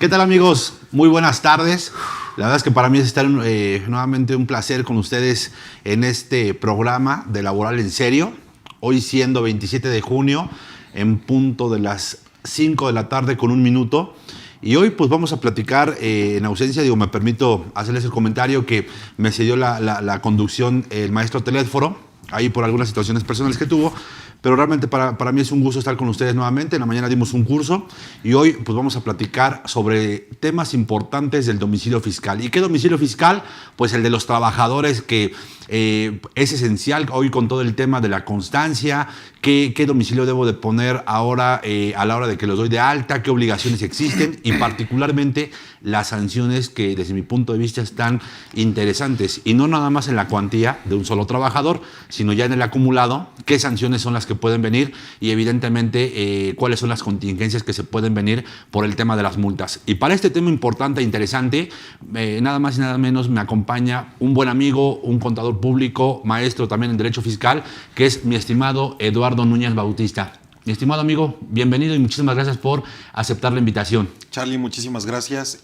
¿Qué tal, amigos? Muy buenas tardes. La verdad es que para mí es estar nuevamente un placer con ustedes en este programa de Laboral en Serio. Hoy siendo 27 de junio, en punto de las 5 de la tarde con 1 minuto. Y hoy pues vamos a platicar en ausencia, me permito hacerles el comentario que me cedió la conducción el maestro Telésforo, ahí por algunas situaciones personales que tuvo. Pero realmente para mí es un gusto estar con ustedes nuevamente. En la mañana dimos un curso y hoy pues vamos a platicar sobre temas importantes del domicilio fiscal. ¿Y qué domicilio fiscal? Pues el de los trabajadores, que es esencial hoy con todo el tema de la constancia. ¿Qué domicilio debo de poner ahora a la hora de que los doy de alta? ¿Qué obligaciones existen? Y particularmente las sanciones que desde mi punto de vista están interesantes. Y no nada más en la cuantía de un solo trabajador, sino ya en el acumulado. ¿Qué sanciones son las que pueden venir? Y evidentemente cuáles son las contingencias que se pueden venir por el tema de las multas. Y para este tema importante e interesante, nada más y nada menos me acompaña un buen amigo, un contador público, maestro también en Derecho Fiscal, que es mi estimado Eduardo Núñez Bautista. Mi estimado amigo, bienvenido y muchísimas gracias por aceptar la invitación. Charlie, muchísimas gracias.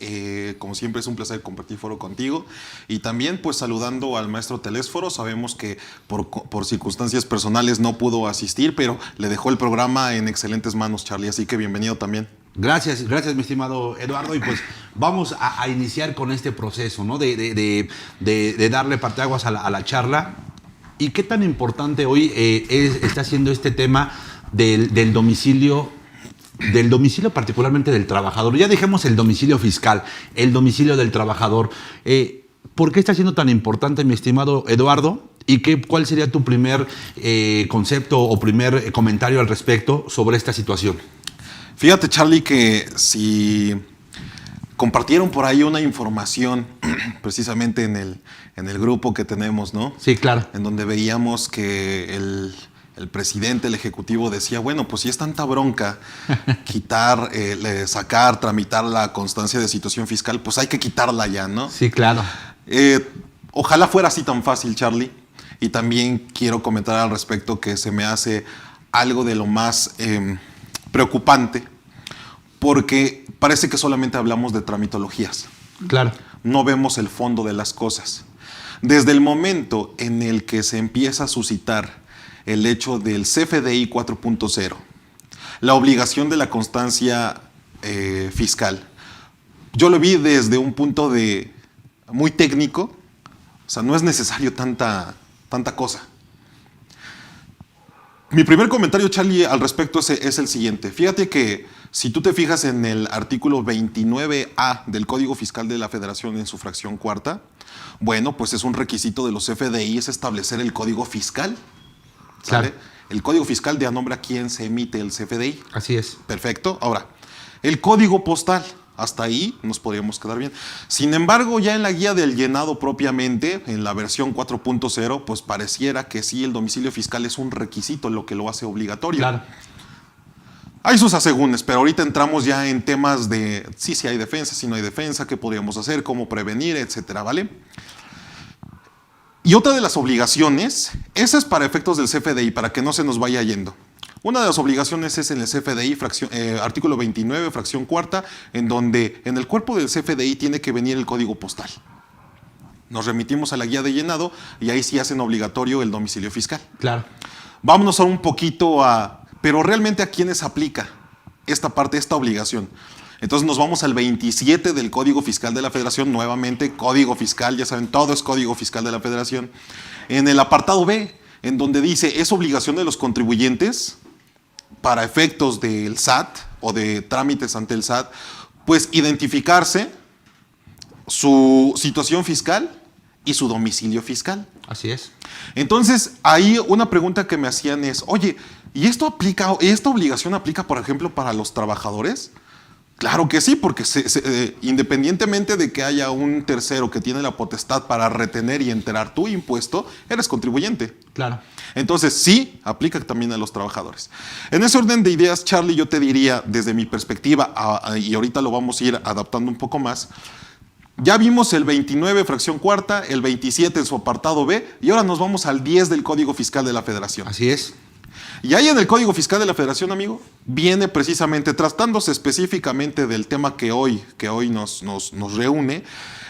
Como siempre es un placer compartir foro contigo. Y también pues saludando al maestro Telésforo. Sabemos que por circunstancias personales no pudo asistir, pero le dejó el programa en excelentes manos, Charlie. Así que bienvenido también. Gracias mi estimado Eduardo. Y pues vamos a iniciar con este proceso, ¿no? de darle parteaguas a la charla. ¿Y qué tan importante hoy está siendo este tema del domicilio particularmente del trabajador? Ya dejemos el domicilio fiscal, el domicilio del trabajador. ¿Por qué está siendo tan importante, mi estimado Eduardo? ¿Y cuál sería tu primer concepto o primer comentario al respecto sobre esta situación? Fíjate, Charlie, que si compartieron por ahí una información precisamente en el grupo que tenemos, ¿no? Sí, claro. En donde veíamos que el presidente, el ejecutivo decía, bueno, pues si es tanta bronca quitar, sacar, tramitar la constancia de situación fiscal, pues hay que quitarla ya, ¿no? Sí, claro. Ojalá fuera así tan fácil, Charlie. Y también quiero comentar al respecto que se me hace algo de lo más preocupante, porque parece que solamente hablamos de tramitologías. Claro. No vemos el fondo de las cosas. Desde el momento en el que se empieza a suscitar el hecho del CFDI 4.0, la obligación de la constancia fiscal, yo lo vi desde un punto muy técnico. O sea, no es necesario tanta cosa. Mi primer comentario, Charlie, al respecto es el siguiente. Fíjate que si tú te fijas en el artículo 29A del Código Fiscal de la Federación en su fracción cuarta, bueno, pues es un requisito de los CFDI es establecer el código fiscal. ¿Sale? Claro. El código fiscal da nombre a quién se emite el CFDI. Así es. Perfecto. Ahora, el código postal. Hasta ahí nos podríamos quedar bien. Sin embargo, ya en la guía del llenado propiamente, en la versión 4.0, pues pareciera que sí, el domicilio fiscal es un requisito, lo que lo hace obligatorio. Claro. Hay sus asegúnes, pero ahorita entramos ya en temas de si hay defensa, si no hay defensa, qué podríamos hacer, cómo prevenir, etcétera, ¿vale? Y otra de las obligaciones, esa es para efectos del CFDI, para que no se nos vaya yendo. Una de las obligaciones es en el CFDI, artículo 29, fracción cuarta, en donde en el cuerpo del CFDI tiene que venir el código postal. Nos remitimos a la guía de llenado y ahí sí hacen obligatorio el domicilio fiscal. Claro. Vámonos ahora un poquito pero realmente a quiénes aplica esta parte, esta obligación. Entonces nos vamos al 27 del Código Fiscal de la Federación, nuevamente Código Fiscal, ya saben, todo es Código Fiscal de la Federación. En el apartado B, en donde dice, es obligación de los contribuyentes para efectos del SAT o de trámites ante el SAT, pues identificarse su situación fiscal y su domicilio fiscal. Así es. Entonces, ahí una pregunta que me hacían es, oye, ¿y esta obligación aplica, por ejemplo, para los trabajadores? Claro que sí, porque independientemente de que haya un tercero que tiene la potestad para retener y enterar tu impuesto, eres contribuyente. Claro. Entonces, sí, aplica también a los trabajadores. En ese orden de ideas, Charlie, yo te diría, desde mi perspectiva, y ahorita lo vamos a ir adaptando un poco más, ya vimos el 29, fracción cuarta, el 27 en su apartado B, y ahora nos vamos al 10 del Código Fiscal de la Federación. Así es. Y ahí en el Código Fiscal de la Federación, amigo, viene precisamente, tratándose específicamente del tema que hoy nos reúne,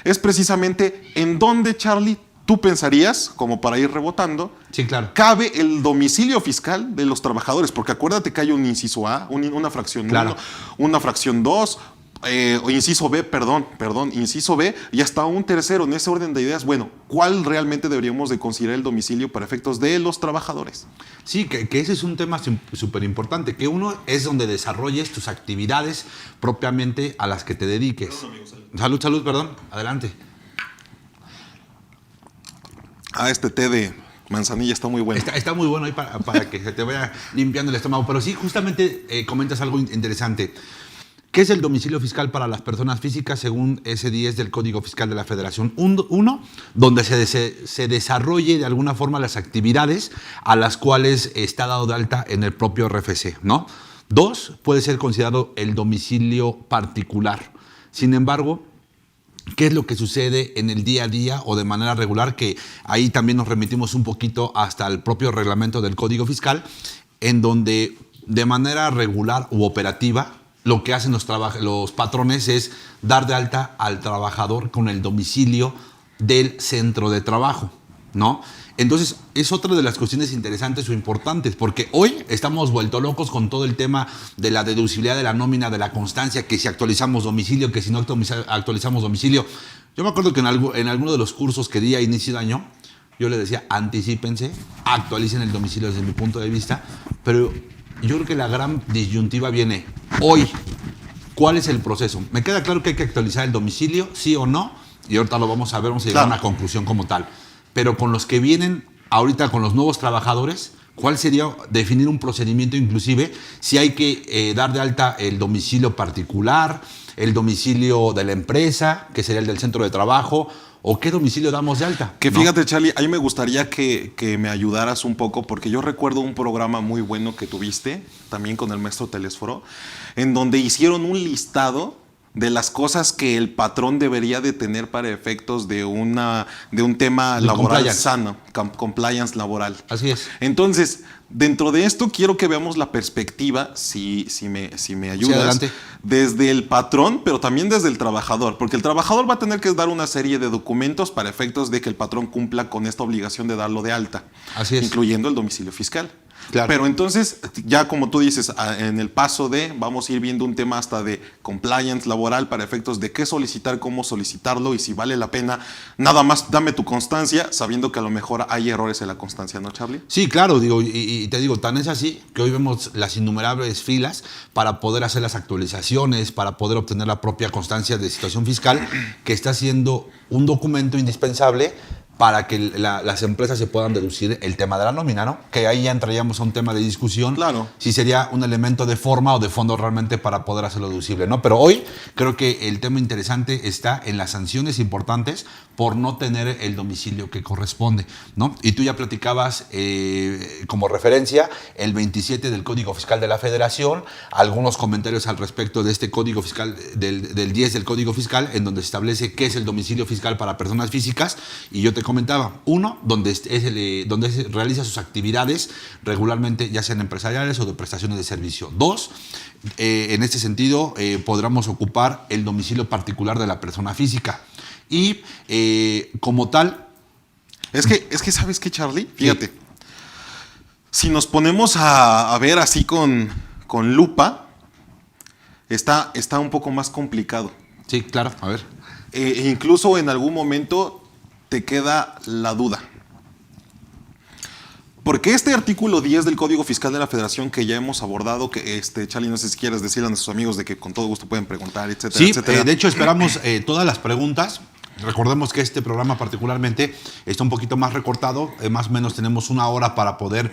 es precisamente en dónde, Charlie, tú pensarías, como para ir rebotando, Sí, claro. cabe el domicilio fiscal de los trabajadores, porque acuérdate que hay un inciso A, una fracción 1, Claro. una fracción 2, o inciso B, perdón, inciso B, y hasta un tercero. En ese orden de ideas, bueno, ¿cuál realmente deberíamos de considerar el domicilio para efectos de los trabajadores? Sí, que ese es un tema súper importante, que uno es donde desarrolles tus actividades propiamente a las que te dediques. Salud, amigo, salud. Salud, salud, perdón. Adelante. Este té de manzanilla está muy bueno. Está muy bueno ahí para que se te vaya limpiando el estómago. Pero sí, justamente comentas algo interesante. ¿Qué es el domicilio fiscal para las personas físicas según ese 10 del Código Fiscal de la Federación? Uno, donde se desarrolle de alguna forma las actividades a las cuales está dado de alta en el propio RFC, ¿no? 2, puede ser considerado el domicilio particular. Sin embargo, ¿qué es lo que sucede en el día a día o de manera regular? Que ahí también nos remitimos un poquito hasta el propio reglamento del Código Fiscal, en donde de manera regular u operativa lo que hacen los patrones es dar de alta al trabajador con el domicilio del centro de trabajo, ¿no? Entonces, es otra de las cuestiones interesantes o importantes, porque hoy estamos vuelto locos con todo el tema de la deducibilidad de la nómina, de la constancia, que si actualizamos domicilio, que si no actualizamos domicilio. Yo me acuerdo que en alguno de los cursos que di a inicio de año, yo les decía, anticípense, actualicen el domicilio desde mi punto de vista, pero yo creo que la gran disyuntiva viene hoy. ¿Cuál es el proceso? Me queda claro que hay que actualizar el domicilio, sí o no, y ahorita lo vamos a ver, vamos a llegar a una conclusión como tal. Pero con los que vienen ahorita, con los nuevos trabajadores, ¿cuál sería definir un procedimiento inclusive si hay que dar de alta el domicilio particular, el domicilio de la empresa, que sería el del centro de trabajo, o qué domicilio damos de alta? Que ¿no? fíjate, Charlie, ahí me gustaría que me ayudaras un poco, porque yo recuerdo un programa muy bueno que tuviste, también con el maestro Telésforo, en donde hicieron un listado de las cosas que el patrón debería de tener para efectos de un tema De laboral compliance. sano, compliance laboral. Así es. Entonces, dentro de esto quiero que veamos la perspectiva, si me ayudas, adelante. desde el patrón, pero también desde el trabajador, porque el trabajador va a tener que dar una serie de documentos para efectos de que el patrón cumpla con esta obligación de darlo de alta, Así es. incluyendo el domicilio fiscal. Claro. Pero entonces, ya como tú dices, en el paso de, vamos a ir viendo un tema hasta de compliance laboral para efectos de qué solicitar, cómo solicitarlo y si vale la pena. Nada más dame tu constancia, sabiendo que a lo mejor hay errores en la constancia, ¿no, Charlie? Sí, claro, digo, y te digo, tan es así que hoy vemos las innumerables filas para poder hacer las actualizaciones, para poder obtener la propia constancia de situación fiscal, que está siendo un documento indispensable para que las empresas se puedan deducir el tema de la nómina, ¿no? Que ahí ya entraríamos a un tema de discusión. Claro. Si sería un elemento de forma o de fondo realmente para poder hacerlo deducible, ¿no? Pero hoy creo que el tema interesante está en las sanciones importantes por no tener el domicilio que corresponde, ¿no? Y tú ya platicabas como referencia el 27 del Código Fiscal de la Federación, algunos comentarios al respecto de este Código Fiscal, del 10 del Código Fiscal, en donde se establece qué es el domicilio fiscal para personas físicas, y yo te comentaba, uno, donde se realiza sus actividades regularmente, ya sean empresariales o de prestaciones de servicio. Dos, en este sentido, podremos ocupar el domicilio particular de la persona física. Y como tal... Es que ¿sabes qué, Charlie? Fíjate. Si nos ponemos a ver así con lupa, está un poco más complicado. Sí, claro, a ver. Incluso en algún momento te queda la duda. Porque este artículo 10 del Código Fiscal de la Federación que ya hemos abordado, que Charlie, no sé si quieres decirle a nuestros amigos de que con todo gusto pueden preguntar, etcétera, Sí, etcétera. de hecho esperamos todas las preguntas. Recordemos que este programa particularmente está un poquito más recortado, más o menos tenemos una hora para poder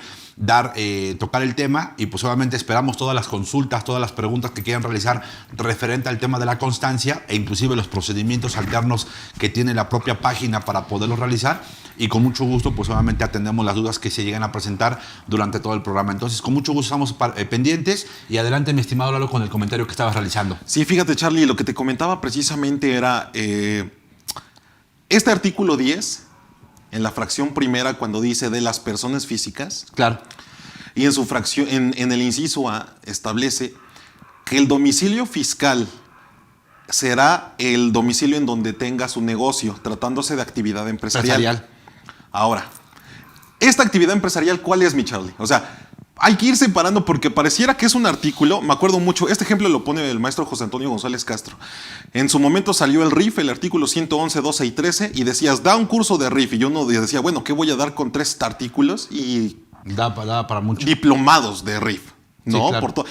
tocar el tema y pues obviamente esperamos todas las consultas, todas las preguntas que quieran realizar referente al tema de la constancia e inclusive los procedimientos alternos que tiene la propia página para poderlos realizar y con mucho gusto pues obviamente atendemos las dudas que se llegan a presentar durante todo el programa. Entonces con mucho gusto estamos pendientes y adelante mi estimado Lalo con el comentario que estabas realizando. Sí, fíjate Charlie, lo que te comentaba precisamente era... este artículo 10, en la fracción primera, cuando dice de las personas físicas, Claro. Y en su fracción, en el inciso A, establece que el domicilio fiscal será el domicilio en donde tenga su negocio, tratándose de actividad empresarial. Ahora, esta actividad empresarial, ¿cuál es, mi Charlie? O sea, hay que ir separando porque pareciera que es un artículo. Me acuerdo mucho, este ejemplo lo pone el maestro José Antonio González Castro. En su momento salió el RIF, el artículo 111, 12 y 13, y decías, da un curso de RIF. Y yo uno decía, bueno, ¿qué voy a dar con 3 artículos? Y Da para mucho. diplomados de RIF. ¿No? Sí, claro.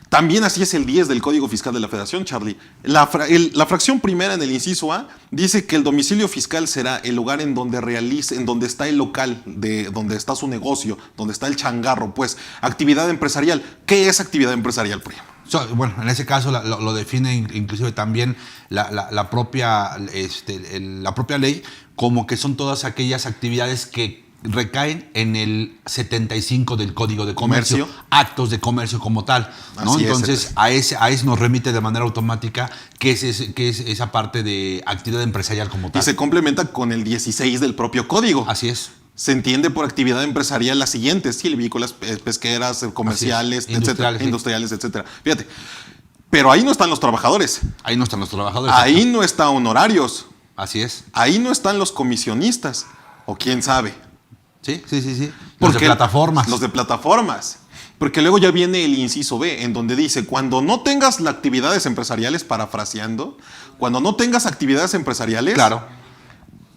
También así es el 10 del Código Fiscal de la Federación, Charlie. La fracción primera en el inciso A dice que el domicilio fiscal será el lugar en donde donde está el local, donde está su negocio, donde está el changarro, pues, actividad empresarial. ¿Qué es actividad empresarial, por ejemplo? Bueno, en ese caso lo define inclusive también la propia ley, como que son todas aquellas actividades que recaen en el 75 del Código de Comercio, actos de comercio como tal, ¿no? Entonces, a ese nos remite de manera automática que es esa parte de actividad empresarial como tal. Y se complementa con el 16 del propio código. Así es. Se entiende por actividad empresarial las siguientes: silvícolas, pesqueras, comerciales, industriales, etcétera. Fíjate, pero ahí no están los trabajadores. Ahí no están los trabajadores. Ahí no están honorarios. Así es. Ahí no están los comisionistas. O quién sabe. Sí. Los de plataformas. Los de plataformas. Porque luego ya viene el inciso B, en donde dice, cuando no tengas las actividades empresariales, parafraseando, cuando no tengas actividades empresariales, claro,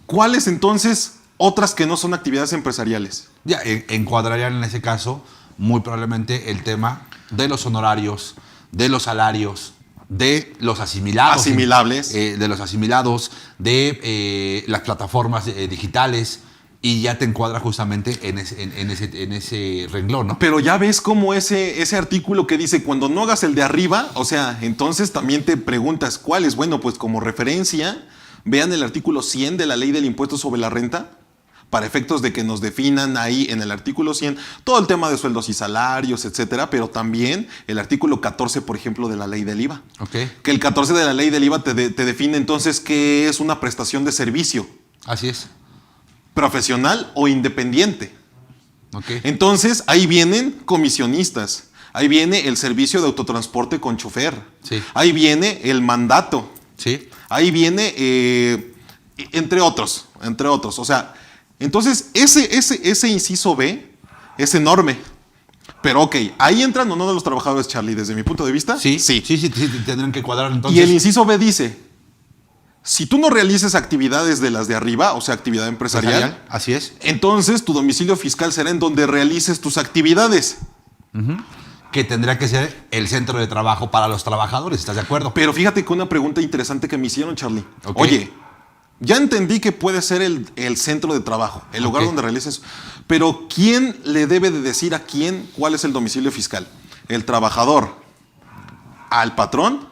¿cuáles entonces otras que no son actividades empresariales? Ya encuadrarían en ese caso muy probablemente el tema de los honorarios, de los salarios, de los asimilables, de los asimilados, de las plataformas digitales. Y ya te encuadra justamente en ese renglón, ¿no? Pero ya ves cómo ese artículo que dice, cuando no hagas el de arriba, o sea, entonces también te preguntas, ¿cuál es? Bueno, pues como referencia, vean el artículo 100 de la Ley del Impuesto sobre la Renta, para efectos de que nos definan ahí en el artículo 100 todo el tema de sueldos y salarios, etcétera, pero también el artículo 14, por ejemplo, de la Ley del IVA. Okay. Que el 14 de la Ley del IVA te define entonces qué es una prestación de servicio. Así es. Profesional o independiente. Okay. Entonces, ahí vienen comisionistas, ahí viene el servicio de autotransporte con chofer, sí, ahí viene el mandato, sí, ahí viene, entre otros. O sea, entonces, ese inciso B es enorme. Pero ok, ¿ahí entran o no los trabajadores, Charlie, desde mi punto de vista? Sí, tendrán que cuadrar entonces. Y el inciso B dice, si tú no realices actividades de las de arriba, o sea, actividad empresarial, así es, entonces tu domicilio fiscal será en donde realices tus actividades. Que tendría que ser el centro de trabajo para los trabajadores, ¿estás de acuerdo? Pero fíjate que una pregunta interesante que me hicieron, Charlie. Okay. Oye, ya entendí que puede ser el centro de trabajo, el lugar donde realices, pero ¿quién le debe de decir a quién cuál es el domicilio fiscal? ¿El trabajador al patrón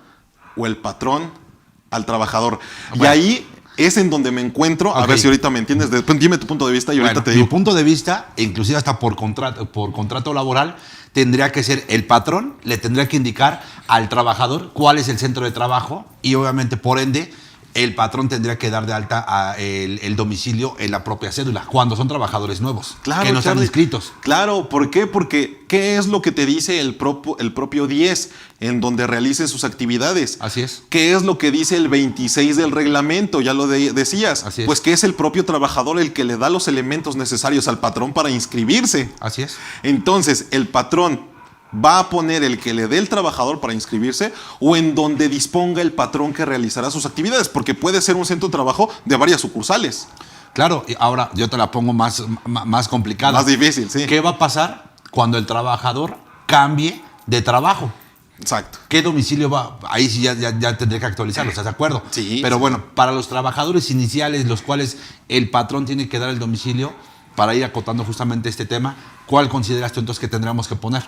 o el patrón al trabajador? Bueno. Y ahí es en donde me encuentro. A ver si ahorita me entiendes. Dime tu punto de vista y ahorita te digo. Mi punto de vista, inclusive hasta por contrato laboral, tendría que ser el patrón, le tendría que indicar al trabajador cuál es el centro de trabajo y obviamente, por ende, el patrón tendría que dar de alta el domicilio en la propia cédula, cuando son trabajadores nuevos, claro, que no están inscritos. Claro, ¿por qué? Porque ¿qué es lo que te dice el propio 10 en donde realicen sus actividades? Así es. ¿Qué es lo que dice el 26 del reglamento? Ya lo decías. Así es. Pues que es el propio trabajador el que le da los elementos necesarios al patrón para inscribirse. Así es. Entonces, el patrón va a poner el que le dé el trabajador para inscribirse o en donde disponga el patrón que realizará sus actividades, porque puede ser un centro de trabajo de varias sucursales. Claro, y ahora yo te la pongo más complicada. Más difícil, sí. ¿Qué va a pasar cuando el trabajador cambie de trabajo? Exacto. ¿Qué domicilio va? Ahí sí ya tendré que actualizarlo, ¿estás de acuerdo? Sí. Pero sí. bueno, para los trabajadores iniciales, los cuales el patrón tiene que dar el domicilio, para ir acotando justamente este tema, ¿cuál consideras tú entonces que tendríamos que poner?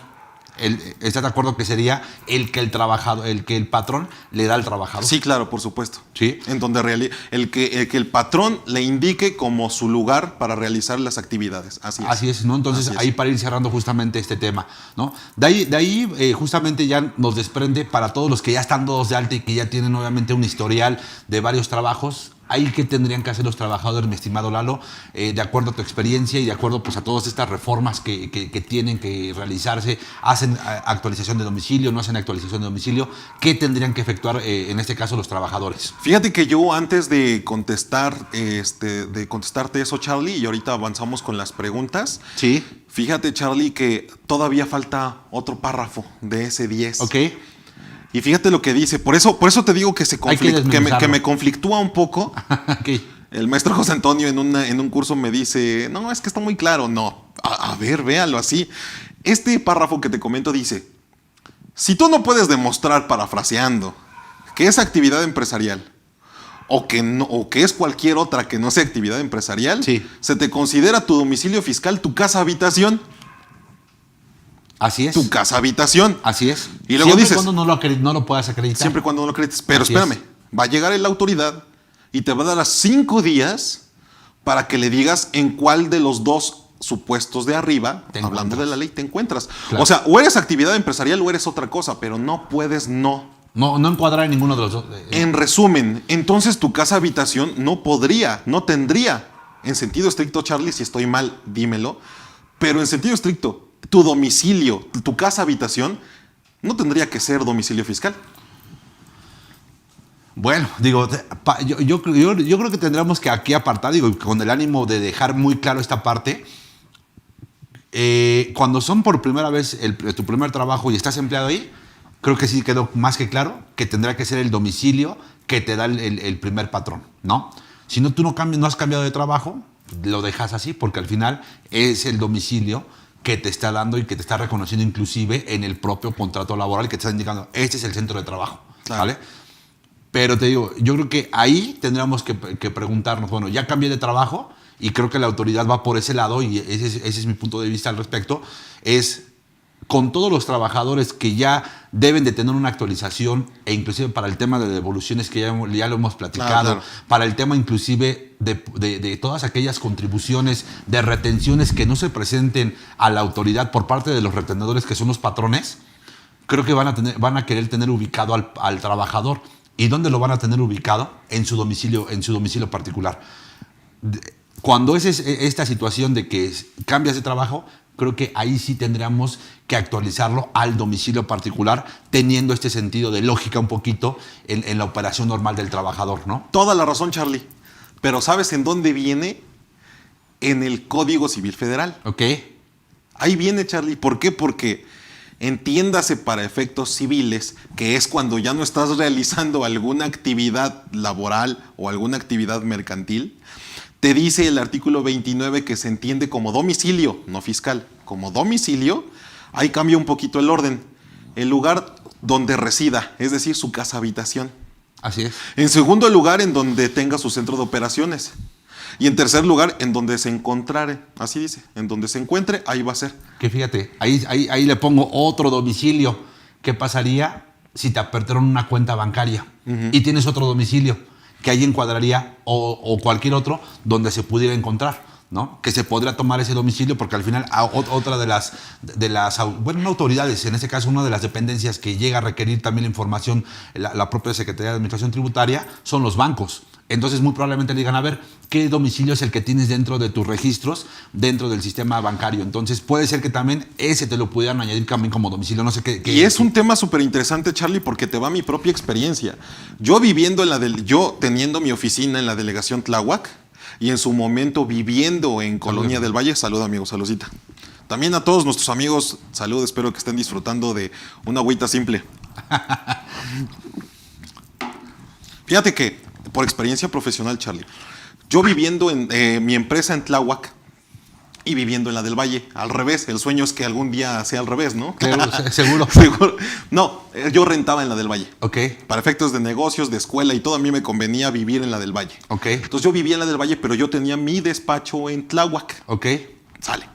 ¿Estás de acuerdo que sería el que el patrón le da al trabajador? Sí, claro, por supuesto. Sí. En donde el que el patrón le indique como su lugar para realizar las actividades. Así es, ¿no? Entonces, ahí para ir cerrando justamente este tema, ¿no? De ahí justamente ya nos desprende para todos los que ya están dados de alta y que ya tienen obviamente un historial de varios trabajos, ahí qué tendrían que hacer los trabajadores, mi estimado Lalo, de acuerdo a tu experiencia y de acuerdo pues a todas estas reformas que tienen que realizarse, hacen actualización de domicilio, no hacen actualización de domicilio, ¿qué tendrían que efectuar en este caso los trabajadores? Fíjate que yo antes de contestar, de contestarte eso, Charlie, y ahorita avanzamos con las preguntas. Sí. Fíjate, Charlie, que todavía falta otro párrafo de ese 10. Ok. Y fíjate lo que dice. Por eso te digo que, que me conflictúa un poco. Okay. El maestro José Antonio en un curso me dice, no, es que está muy claro. No, a ver, véalo así. Este párrafo que te comento dice, si tú no puedes demostrar, parafraseando, que es actividad empresarial o que es cualquier otra que no sea actividad empresarial, sí, se te considera tu domicilio fiscal, tu casa habitación. Así es. Tu casa habitación. Así es. Y luego dices, siempre y cuando no lo puedas acreditar. Siempre y cuando no lo acredites. Pero así espérame, es. Va a llegar la autoridad y te va a dar 5 días para que le digas en cuál de los dos supuestos de arriba, hablando de la ley, te encuentras. Claro. O sea, o eres actividad empresarial o eres otra cosa, pero no puedes no encuadrar en ninguno de los dos. En resumen, entonces tu casa habitación no tendría, en sentido estricto, Charlie, si estoy mal, dímelo, pero en sentido estricto, tu domicilio, tu casa habitación, no tendría que ser domicilio fiscal. Bueno, digo, yo creo que tendríamos que aquí apartar, digo, con el ánimo de dejar muy claro esta parte. Cuando son por primera vez tu primer trabajo y estás empleado ahí, creo que sí quedó más que claro que tendrá que ser el domicilio que te da el primer patrón, ¿no? Si no, tú no has cambiado de trabajo, lo dejas así, porque al final es el domicilio que te está dando y que te está reconociendo inclusive en el propio contrato laboral que te está indicando, este es el centro de trabajo, claro. ¿Vale? Pero te digo, yo creo que ahí tendríamos que preguntarnos, bueno, ya cambié de trabajo y creo que la autoridad va por ese lado y ese es mi punto de vista al respecto, es con todos los trabajadores que ya deben de tener una actualización e inclusive para el tema de devoluciones que ya lo hemos platicado, claro. Para el tema inclusive de todas aquellas contribuciones, de retenciones que no se presenten a la autoridad por parte de los retenedores que son los patrones, creo que van a querer tener ubicado al trabajador. ¿Y dónde lo van a tener ubicado? En su domicilio particular. Cuando es esta situación de que cambias de trabajo, creo que ahí sí tendríamos que actualizarlo al domicilio particular, teniendo este sentido de lógica un poquito en la operación normal del trabajador, ¿no? Toda la razón, Charlie. Pero ¿sabes en dónde viene? En el Código Civil Federal. Ok. Ahí viene, Charlie. ¿Por qué? Porque entiéndase para efectos civiles, que es cuando ya no estás realizando alguna actividad laboral o alguna actividad mercantil, te dice el artículo 29 que se entiende como domicilio, no fiscal, como domicilio. Ahí cambia un poquito el orden. El lugar donde resida, es decir, su casa habitación. Así es. En segundo lugar, en donde tenga su centro de operaciones. Y en tercer lugar, en donde se encontrare. Así dice, en donde se encuentre, ahí va a ser. Que fíjate, ahí le pongo otro domicilio. ¿Qué pasaría si te apertaron una cuenta bancaria y tienes otro domicilio? Que ahí encuadraría o cualquier otro donde se pudiera encontrar, ¿no? Que se podría tomar ese domicilio porque al final otra de las bueno, no autoridades, en este caso una de las dependencias que llega a requerir también la información, la propia Secretaría de Administración Tributaria, son los bancos. Entonces muy probablemente le digan, a ver, ¿qué domicilio es el que tienes dentro de tus registros, dentro del sistema bancario? Entonces puede ser que también ese te lo pudieran añadir también como domicilio, no sé qué. Y es un tema súper interesante, Charlie, porque te va mi propia experiencia. Yo teniendo mi oficina en la delegación Tláhuac y en su momento viviendo en Colonia del Valle, salud amigos, saludcita. También a todos nuestros amigos, salud, espero que estén disfrutando de una agüita simple. Fíjate que por experiencia profesional, Charlie, yo viviendo en mi empresa en Tláhuac y viviendo en la del Valle, al revés, el sueño es que algún día sea al revés, ¿no? Seguro. Seguro. No, yo rentaba en la del Valle. Ok. Para efectos de negocios, de escuela y todo, a mí me convenía vivir en la del Valle. Ok. Entonces yo vivía en la del Valle, pero yo tenía mi despacho en Tláhuac. Ok. Sale.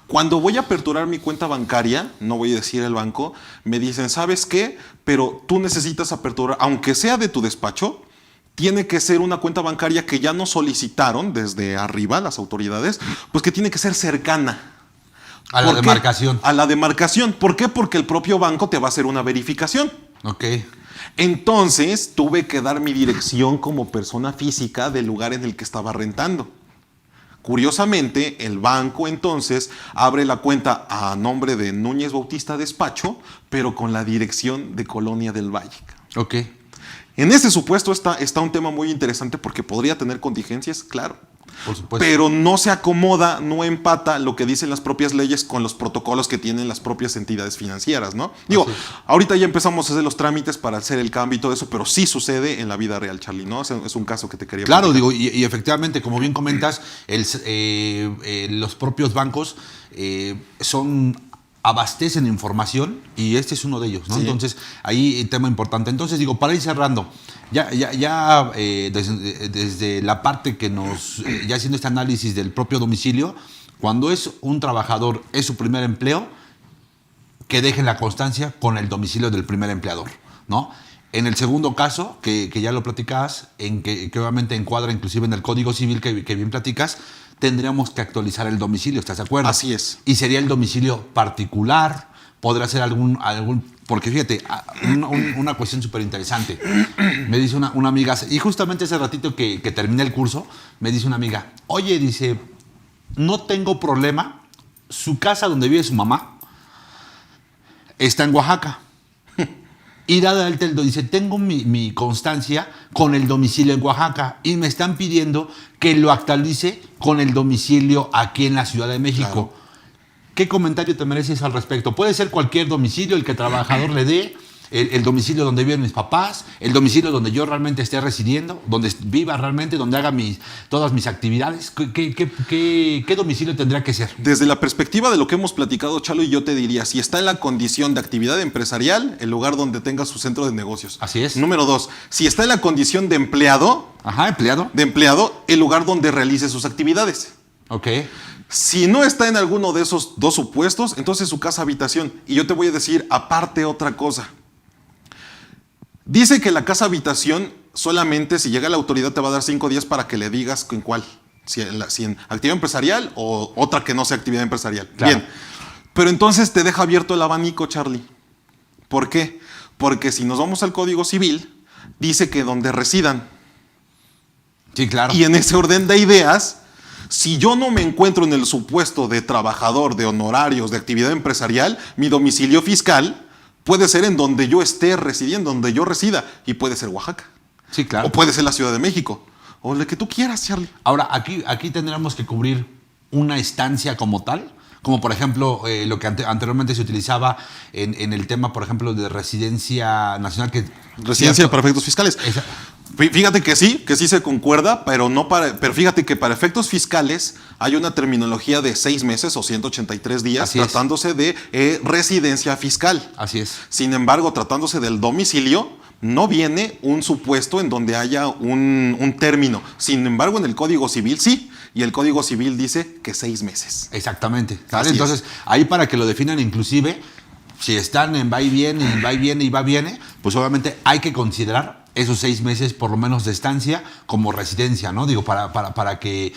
Cuando voy a aperturar mi cuenta bancaria, no voy a decir el banco, me dicen, ¿sabes qué? Pero tú necesitas aperturar, aunque sea de tu despacho, tiene que ser una cuenta bancaria que ya nos solicitaron desde arriba las autoridades, pues que tiene que ser cercana. A la demarcación. A la demarcación. ¿Por qué? Porque el propio banco te va a hacer una verificación. Ok. Entonces tuve que dar mi dirección como persona física del lugar en el que estaba rentando. Curiosamente, el banco entonces abre la cuenta a nombre de Núñez Bautista Despacho, pero con la dirección de Colonia del Valle. Ok. En ese supuesto está un tema muy interesante porque podría tener contingencias, claro. Por supuesto. Pero no se acomoda, no empata lo que dicen las propias leyes con los protocolos que tienen las propias entidades financieras, ¿no? Digo, ahorita ya empezamos a hacer los trámites para hacer el cambio y todo eso, pero sí sucede en la vida real, Charlie, ¿no? Es un caso que te quería Claro, platicar. digo, y efectivamente, como bien comentas, los propios bancos abastecen información y este es uno de ellos, ¿no? Sí. Entonces, ahí tema importante. Entonces, digo, para ir cerrando, desde la parte que ya haciendo este análisis del propio domicilio, cuando es un trabajador, es su primer empleo, que dejen la constancia con el domicilio del primer empleador, ¿no? En el segundo caso, que ya lo platicabas, que obviamente encuadra inclusive en el Código Civil que bien platicas, tendríamos que actualizar el domicilio, ¿estás de acuerdo? Así es. Y sería el domicilio particular, podrá ser porque fíjate, una cuestión súper interesante. Me dice una amiga, y justamente ese ratito que terminé el curso, me dice una amiga, oye, dice, no tengo problema, su casa donde vive su mamá está en Oaxaca. Y dada el teldo, dice, tengo mi constancia con el domicilio en Oaxaca y me están pidiendo que lo actualice con el domicilio aquí en la Ciudad de México. Claro. ¿Qué comentario te mereces al respecto? Puede ser cualquier domicilio, el que el trabajador le dé, el domicilio donde viven mis papás, el domicilio donde yo realmente esté residiendo, donde viva realmente, donde haga todas mis actividades. ¿Qué domicilio tendría que ser? Desde la perspectiva de lo que hemos platicado, Chalo, y yo te diría, si está en la condición de actividad empresarial, el lugar donde tenga su centro de negocios. Así es. Número 2, si está en la condición de empleado, Ajá, empleado. el lugar donde realice sus actividades. Ok. Si no está en alguno de esos dos supuestos, entonces su casa habitación. Y yo te voy a decir aparte otra cosa. Dice que la casa habitación solamente si llega la autoridad te va a dar 5 días para que le digas en cuál. Si en actividad empresarial o otra que no sea actividad empresarial. Claro. Bien. Pero entonces te deja abierto el abanico, Charlie. ¿Por qué? Porque si nos vamos al Código Civil, dice que donde residan. Sí, claro. Y en ese orden de ideas, si yo no me encuentro en el supuesto de trabajador, de honorarios, de actividad empresarial, mi domicilio fiscal puede ser en donde yo esté residiendo, donde yo resida, y puede ser Oaxaca. Sí, claro. O puede ser la Ciudad de México. O lo que tú quieras, Charlie. Ahora, aquí tendríamos que cubrir una estancia como tal, como por ejemplo lo que anteriormente se utilizaba en el tema, por ejemplo, de residencia nacional. Residencia para efectos fiscales. Fíjate que sí se concuerda, pero fíjate que para efectos fiscales hay una terminología de 6 meses o 183 días tratándose de residencia fiscal. Así es. Sin embargo, tratándose del domicilio, no viene un supuesto en donde haya un término. Sin embargo, en el Código Civil sí, y el Código Civil dice que 6 meses. Exactamente. ¿Vale? Entonces, ahí para que lo definan inclusive, si están en va y viene, y va y viene, y va y viene, pues obviamente hay que considerar esos 6 meses por lo menos de estancia como residencia, ¿no? Digo, para que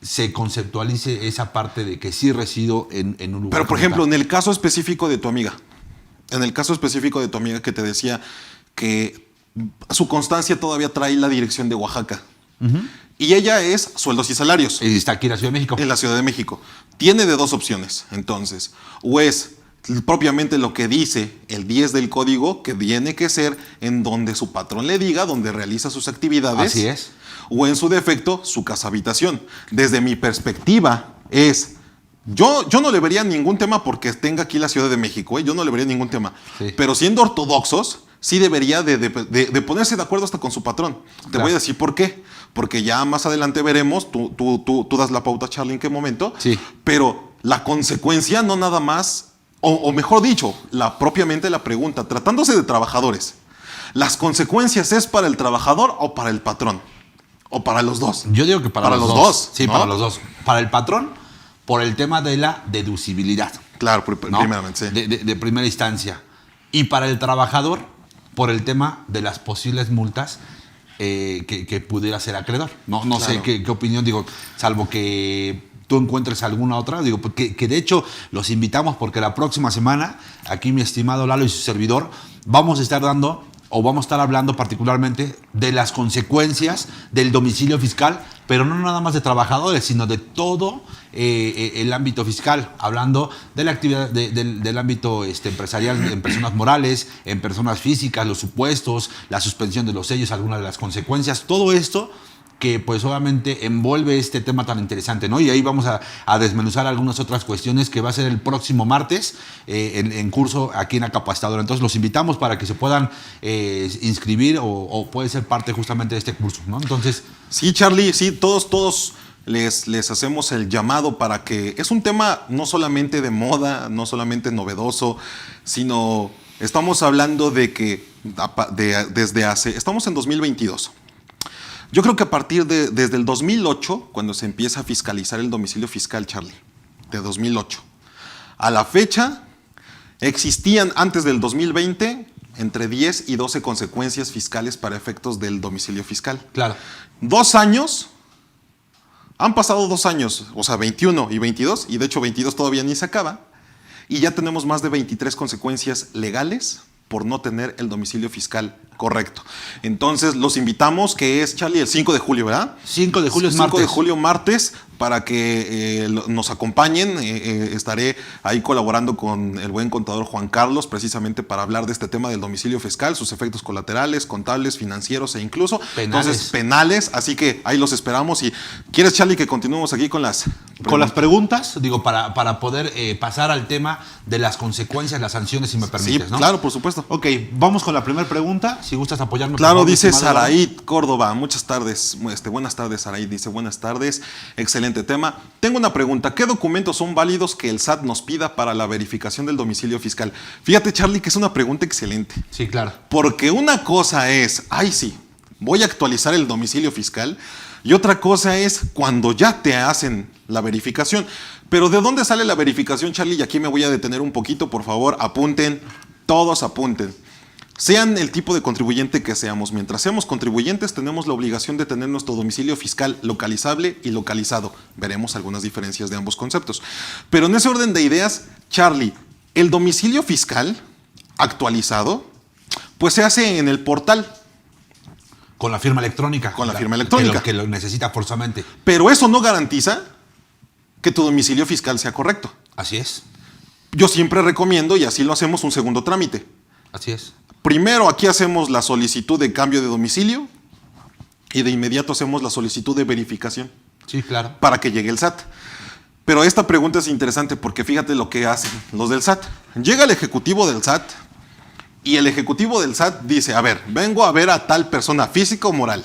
se conceptualice esa parte de que sí resido en un lugar. Pero, por ejemplo, en el caso específico de tu amiga, que te decía que su constancia todavía trae la dirección de Oaxaca. Y ella es sueldos y salarios. Y está aquí en la Ciudad de México. En la Ciudad de México. Tiene de 2 opciones, entonces. O es propiamente lo que dice el 10 del código, que tiene que ser en donde su patrón le diga, donde realiza sus actividades. Así es. O en su defecto, su casa habitación. Desde mi perspectiva es, yo no le vería ningún tema porque tenga aquí la Ciudad de México, yo no le vería ningún tema. Sí. Pero siendo ortodoxos, sí debería de ponerse de acuerdo hasta con su patrón. Te voy a decir por qué. Porque ya más adelante veremos, tú das la pauta, Charlie, en qué momento. Sí. Pero la consecuencia no nada más, o mejor dicho, propiamente la pregunta, tratándose de trabajadores, ¿las consecuencias es para el trabajador o para el patrón? ¿O para los dos? Yo digo que para los dos. dos. Sí, ¿no? para los dos. Para el patrón, por el tema de la deducibilidad. Claro, ¿no? primeramente, sí. De primera instancia. Y para el trabajador, por el tema de las posibles multas que pudiera ser acreedor. No claro. Sé qué opinión, digo, salvo que tú encuentres alguna otra, digo, que de hecho los invitamos porque la próxima semana, aquí mi estimado Lalo y su servidor, vamos a estar dando o vamos a estar hablando particularmente de las consecuencias del domicilio fiscal, pero no nada más de trabajadores, sino de todo el ámbito fiscal, hablando de la actividad del ámbito empresarial en personas morales, en personas físicas, los supuestos, la suspensión de los sellos, algunas de las consecuencias, todo esto que pues obviamente envuelve este tema tan interesante, ¿no? Y ahí vamos a desmenuzar algunas otras cuestiones que va a ser el próximo martes en curso aquí en Acapacitadora. Entonces los invitamos para que se puedan inscribir o puede ser parte justamente de este curso, ¿no? Entonces... Sí, Charlie, sí, todos les hacemos el llamado para que... Es un tema no solamente de moda, no solamente novedoso, sino estamos hablando de que desde hace... Estamos en 2022. Yo creo que desde el 2008, cuando se empieza a fiscalizar el domicilio fiscal, Charlie, de 2008, a la fecha existían antes del 2020 entre 10 y 12 consecuencias fiscales para efectos del domicilio fiscal. Claro. 2 años, han pasado 2 años, o sea, 21 y 22, y de hecho 22 todavía ni se acaba, y ya tenemos más de 23 consecuencias legales por no tener el domicilio fiscal correcto. Entonces, los invitamos, que es, Charlie, el 5 de julio, ¿verdad? 5 de julio es martes. 5 de julio, martes, para que nos acompañen. Estaré ahí colaborando con el buen contador Juan Carlos, precisamente para hablar de este tema del domicilio fiscal, sus efectos colaterales, contables, financieros e incluso penales. Así que ahí los esperamos. Y ¿quieres, Charlie, que continuemos aquí con las preguntas? Digo, para poder pasar al tema de las consecuencias, las sanciones, si me permites, sí, ¿no? Claro, por supuesto. Ok, vamos con la primera pregunta. Si gustas apoyarnos. Claro, favor, dice estimado Saraí Córdoba. Muchas tardes. Buenas tardes, Saraí. Dice, buenas tardes. Excelente tema. Tengo una pregunta. ¿Qué documentos son válidos que el SAT nos pida para la verificación del domicilio fiscal? Fíjate, Charlie, que es una pregunta excelente. Sí, claro. Porque una cosa es, sí, voy a actualizar el domicilio fiscal. Y otra cosa es cuando ya te hacen la verificación. Pero ¿de dónde sale la verificación, Charlie? Y aquí me voy a detener un poquito, por favor. Apunten, todos apunten. Sean el tipo de contribuyente que seamos. Mientras seamos contribuyentes, tenemos la obligación de tener nuestro domicilio fiscal localizable y localizado. Veremos algunas diferencias de ambos conceptos. Pero en ese orden de ideas, Charlie, el domicilio fiscal actualizado, pues se hace en el portal. Con la firma electrónica. Con la firma electrónica. Que lo necesita forzosamente. Pero eso no garantiza que tu domicilio fiscal sea correcto. Así es. Yo siempre recomiendo, y así lo hacemos, un segundo trámite. Así es. Primero aquí hacemos la solicitud de cambio de domicilio y de inmediato hacemos la solicitud de verificación. Sí, claro. Para que llegue el SAT. Pero esta pregunta es interesante porque fíjate lo que hacen los del SAT. Llega el ejecutivo del SAT y el ejecutivo del SAT dice, a ver, vengo a ver a tal persona física o moral.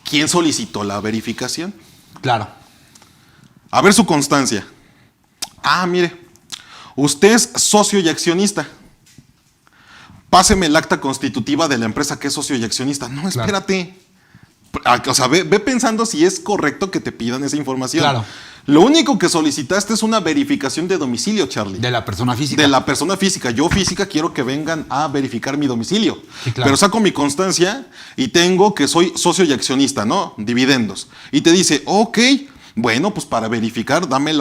¿Quién solicitó la verificación? Claro. A ver su constancia. Mire, usted es socio y accionista. Páseme el acta constitutiva de la empresa que es socio y accionista. No, espérate. Claro. O sea, ve pensando si es correcto que te pidan esa información. Claro. Lo único que solicitaste es una verificación de domicilio, Charlie. De la persona física. De la persona física. Yo física quiero que vengan a verificar mi domicilio. Sí, claro. Pero saco mi constancia y tengo que soy socio y accionista, ¿no? Dividendos. Y te dice, ok, bueno, pues para verificar, dame el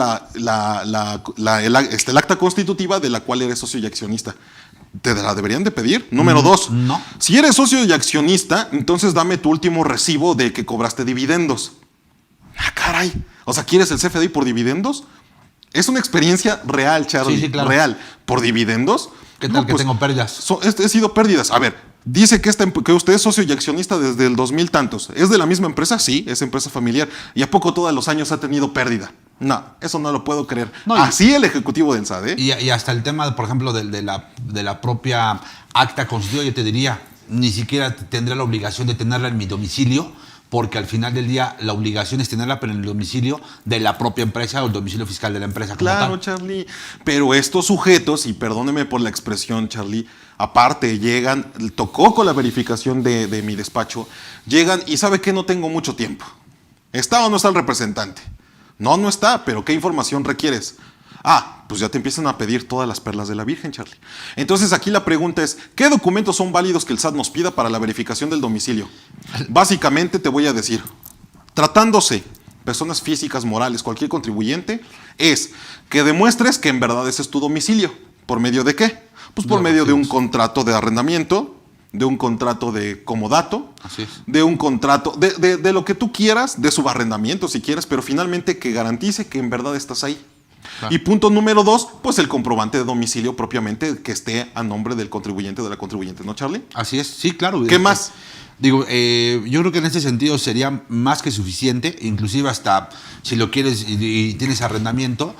acta constitutiva de la cual eres socio y accionista. ¿Te la deberían de pedir? Número 2. No. Si eres socio y accionista, entonces dame tu último recibo de que cobraste dividendos. Caray. O sea, ¿quieres el CFDI por dividendos? Es una experiencia real, Charlie. Sí, claro. Real. ¿Por dividendos? ¿Qué tal que tengo pérdidas? He sido pérdidas. A ver, dice que usted es socio y accionista desde el 2000 tantos. ¿Es de la misma empresa? Sí, es empresa familiar. ¿Y a poco todos los años ha tenido pérdida? No, eso no lo puedo creer. No, así el ejecutivo del SAT, ¿eh? Y hasta el tema, por ejemplo, de la propia acta constitutiva, yo te diría, ni siquiera tendré la obligación de tenerla en mi domicilio, porque al final del día la obligación es tenerla pero en el domicilio de la propia empresa o el domicilio fiscal de la empresa. Claro, Charlie. Pero estos sujetos, y perdóneme por la expresión, Charlie, aparte llegan, tocó con la verificación de mi despacho, llegan y sabe que no tengo mucho tiempo. ¿Está o no está el representante? No está, pero ¿qué información requieres? Pues ya te empiezan a pedir todas las perlas de la Virgen, Charlie. Entonces aquí la pregunta es, ¿qué documentos son válidos que el SAT nos pida para la verificación del domicilio? Básicamente te voy a decir, tratándose personas físicas, morales, cualquier contribuyente, es que demuestres que en verdad ese es tu domicilio. ¿Por medio de qué? Pues por medio de un contrato de arrendamiento, de un contrato de comodato, Así es. de un contrato, de lo que tú quieras, de subarrendamiento si quieres, pero finalmente que garantice que en verdad estás ahí. Claro. Y punto número 2, pues el comprobante de domicilio propiamente que esté a nombre del contribuyente o de la contribuyente, ¿no, Charlie? Así es, sí, claro. ¿Qué más? Digo, yo creo que en ese sentido sería más que suficiente, inclusive hasta si lo quieres y tienes arrendamiento,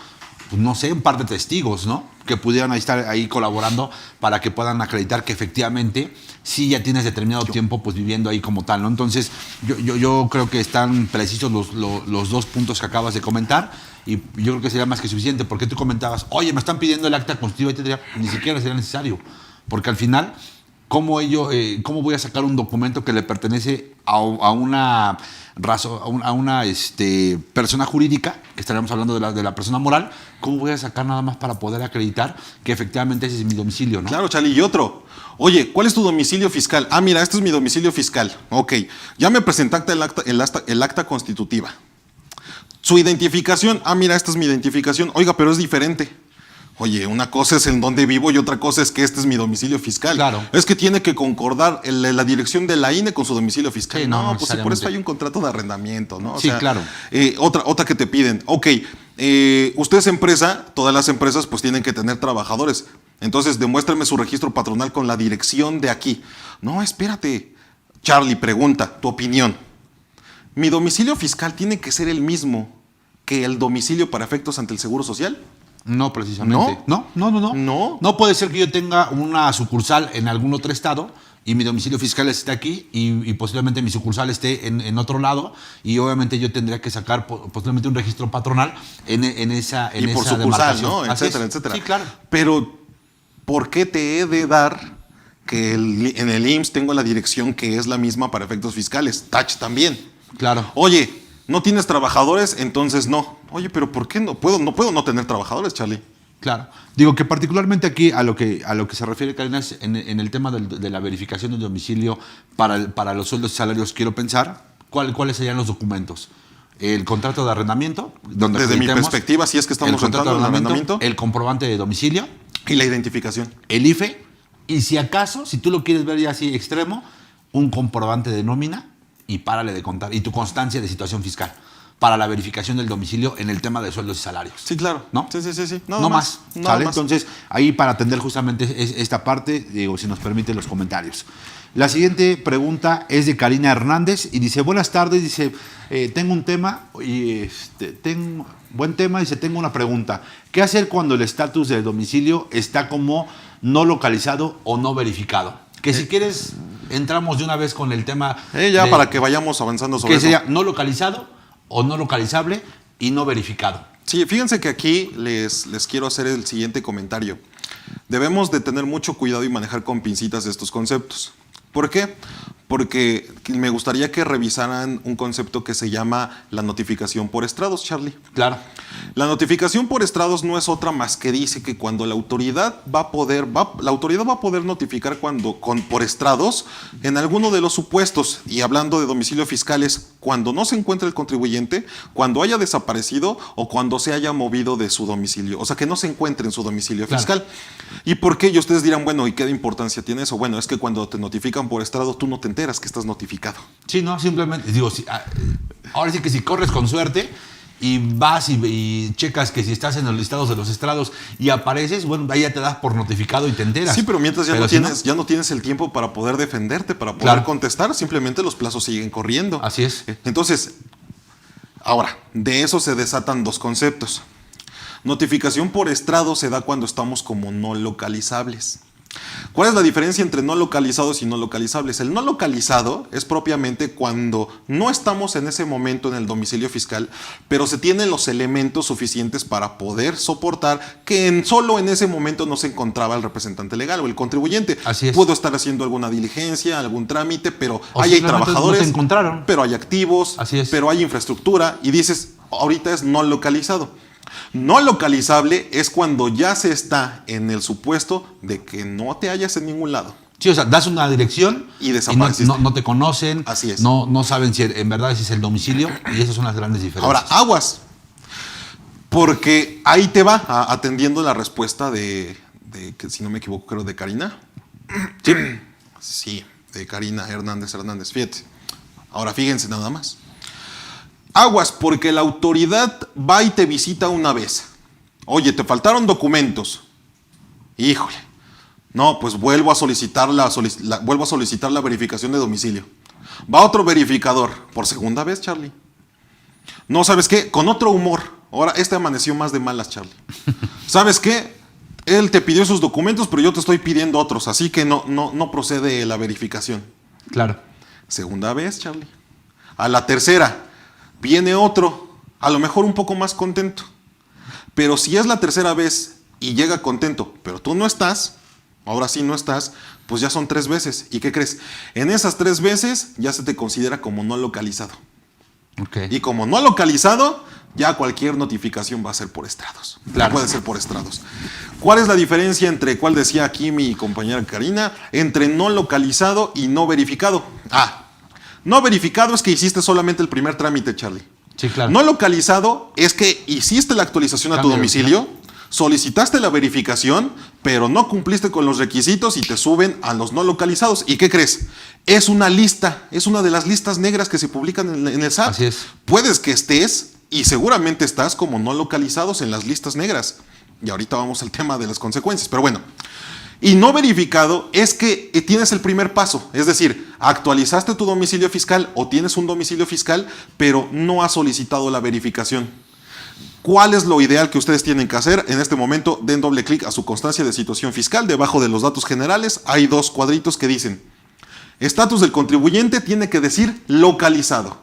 pues no sé, un par de testigos, ¿no? Que pudieran estar ahí colaborando para que puedan acreditar que efectivamente sí ya tienes determinado tiempo pues viviendo ahí como tal, ¿no? Entonces, yo creo que están precisos los dos puntos que acabas de comentar y yo creo que sería más que suficiente porque tú comentabas, oye, me están pidiendo el acta constitutiva y te diría, ni siquiera sería necesario, porque al final, ¿cómo voy a sacar un documento que le pertenece a una persona jurídica, que estaríamos hablando de la persona moral? ¿Cómo voy a sacar nada más para poder acreditar que efectivamente ese es mi domicilio, ¿no? Claro, Charlie. Y otro, oye, ¿cuál es tu domicilio fiscal? Ah, mira, este es mi domicilio fiscal. Ok, ya me presentaste el acta constitutiva. Su identificación, ah, mira, esta es mi identificación. Oiga, pero es diferente. Oye, una cosa es en dónde vivo y otra cosa es que este es mi domicilio fiscal. Claro. Es que tiene que concordar la dirección de la INE con su domicilio fiscal. Sí, no, pues necesariamente. por eso hay un contrato de arrendamiento, ¿no? Sí, claro. Otra que te piden. Ok, usted es empresa, todas las empresas pues tienen que tener trabajadores. Entonces, demuéstrame su registro patronal con la dirección de aquí. No, espérate. Charlie, pregunta, tu opinión. ¿Mi domicilio fiscal tiene que ser el mismo que el domicilio para efectos ante el Seguro Social? No, precisamente. No. No puede ser que yo tenga una sucursal en algún otro estado y mi domicilio fiscal esté aquí y posiblemente mi sucursal esté en otro lado y obviamente yo tendría que sacar posiblemente un registro patronal en esa Y por esa sucursal, demarcación. ¿no? Así Etcétera, es. etcétera. Sí, claro. Pero, ¿por qué te he de dar que en el IMSS tengo la dirección que es la misma para efectos fiscales? Touch también. Claro. Oye, ¿no tienes trabajadores? Entonces no. Oye, pero ¿por qué no puedo no tener trabajadores, Charlie? Claro. Digo que particularmente aquí a lo que se refiere, Karina, es en el tema de la verificación del domicilio para los sueldos y salarios, quiero pensar cuáles serían los documentos. El contrato de arrendamiento, donde Desde mi acreditemos perspectiva, si es que estamos el contrato rentando de el arrendamiento el comprobante de domicilio, y la identificación. el IFE, y si acaso, si tú lo quieres ver ya así extremo, un comprobante de nómina y párale de contar, y tu constancia de situación fiscal para la verificación del domicilio en el tema de sueldos y salarios. Sí, claro. ¿No? Sí. No más. Nada ¿Sale? más. Entonces, ahí para atender justamente esta parte, digo, si nos permiten los comentarios. La siguiente pregunta es de Karina Hernández y dice, buenas tardes, dice, tengo un tema y buen tema, dice, tengo una pregunta. ¿Qué hacer cuando el estatus del domicilio está como no localizado o no verificado? Que si quieres, entramos de una vez con el tema. Ya para que vayamos avanzando sobre que eso. sería no localizado o no localizable y no verificado. Sí, fíjense que aquí les quiero hacer el siguiente comentario. Debemos de tener mucho cuidado y manejar con pincitas estos conceptos. ¿Por qué? Porque me gustaría que revisaran un concepto que se llama la notificación por estrados, Charlie. Claro. La notificación por estrados no es otra más que dice que cuando la autoridad va a poder notificar por estrados en alguno de los supuestos, y hablando de domicilio fiscales, cuando no se encuentre el contribuyente, cuando haya desaparecido o cuando se haya movido de su domicilio, o sea, que no se encuentre en su domicilio fiscal. ¿Y por qué? Y ustedes dirán, bueno, ¿y qué importancia tiene eso? Bueno, es que cuando te notifican por estrado, tú no te enteras que estás notificado. Sí, no, simplemente, digo, ahora sí que si corres con suerte y vas y checas que si estás en los listados de los estrados y apareces, bueno, ahí ya te das por notificado y te enteras. Sí, pero mientras ya no tienes el tiempo para poder defenderte, para poder contestar, simplemente los plazos siguen corriendo. Así es. Entonces, ahora, de eso se desatan dos conceptos. Notificación por estrado se da cuando estamos como no localizables. ¿Cuál es la diferencia entre no localizados y no localizables? El no localizado es propiamente cuando no estamos en ese momento en el domicilio fiscal, pero se tienen los elementos suficientes para poder soportar que solo en ese momento no se encontraba el representante legal o el contribuyente. Así es. Pudo estar haciendo alguna diligencia, algún trámite, pero ahí hay simplemente trabajadores, no te encontraron. pero hay activos, Así es. pero hay infraestructura y dices, ahorita es no localizado. No localizable es cuando ya se está en el supuesto de que no te hallas en ningún lado. Sí, o sea, das una dirección y desapareciste. No te conocen. Así es. No saben si en verdad ese es el domicilio y esas son las grandes diferencias. Ahora, aguas. Porque ahí te va atendiendo la respuesta de que si no me equivoco, creo de Karina. Sí. Sí, de Karina Hernández. Fíjate. Ahora fíjense nada más. Aguas, porque la autoridad va y te visita una vez. Oye, te faltaron documentos. Híjole. No, pues vuelvo a solicitar la verificación de domicilio. Va otro verificador. Por segunda vez, Charlie. No, ¿sabes qué? Con otro humor. Ahora, amaneció más de malas, Charlie. ¿Sabes qué? Él te pidió sus documentos, pero yo te estoy pidiendo otros, así que no procede la verificación. Claro. Segunda vez, Charlie. A la tercera, viene otro, a lo mejor un poco más contento. Pero si es la tercera vez y llega contento, pero tú no estás, ahora sí no estás, pues ya son 3 veces. ¿Y qué crees? En esas 3 veces ya se te considera como no localizado. Okay. Y como no localizado, ya cualquier notificación va a ser por estrados. Claro. Puede ser por estrados. ¿Cuál es la diferencia entre, cuál decía aquí mi compañera Karina, entre no localizado y no verificado? No verificado es que hiciste solamente el primer trámite, Charlie. Sí, claro. No localizado es que hiciste la actualización a tu domicilio, solicitaste la verificación, pero no cumpliste con los requisitos y te suben a los no localizados. ¿Y qué crees? Es una lista, es una de las listas negras que se publican en el SAT. Así es. Puedes que estés, y seguramente estás como no localizados en las listas negras. Y ahorita vamos al tema de las consecuencias. Pero bueno, y no verificado es que tienes el primer paso. Es decir, actualizaste tu domicilio fiscal o tienes un domicilio fiscal, pero no has solicitado la verificación. ¿Cuál es lo ideal que ustedes tienen que hacer? En este momento, den doble clic a su constancia de situación fiscal. Debajo de los datos generales hay 2 cuadritos que dicen: estatus del contribuyente tiene que decir localizado.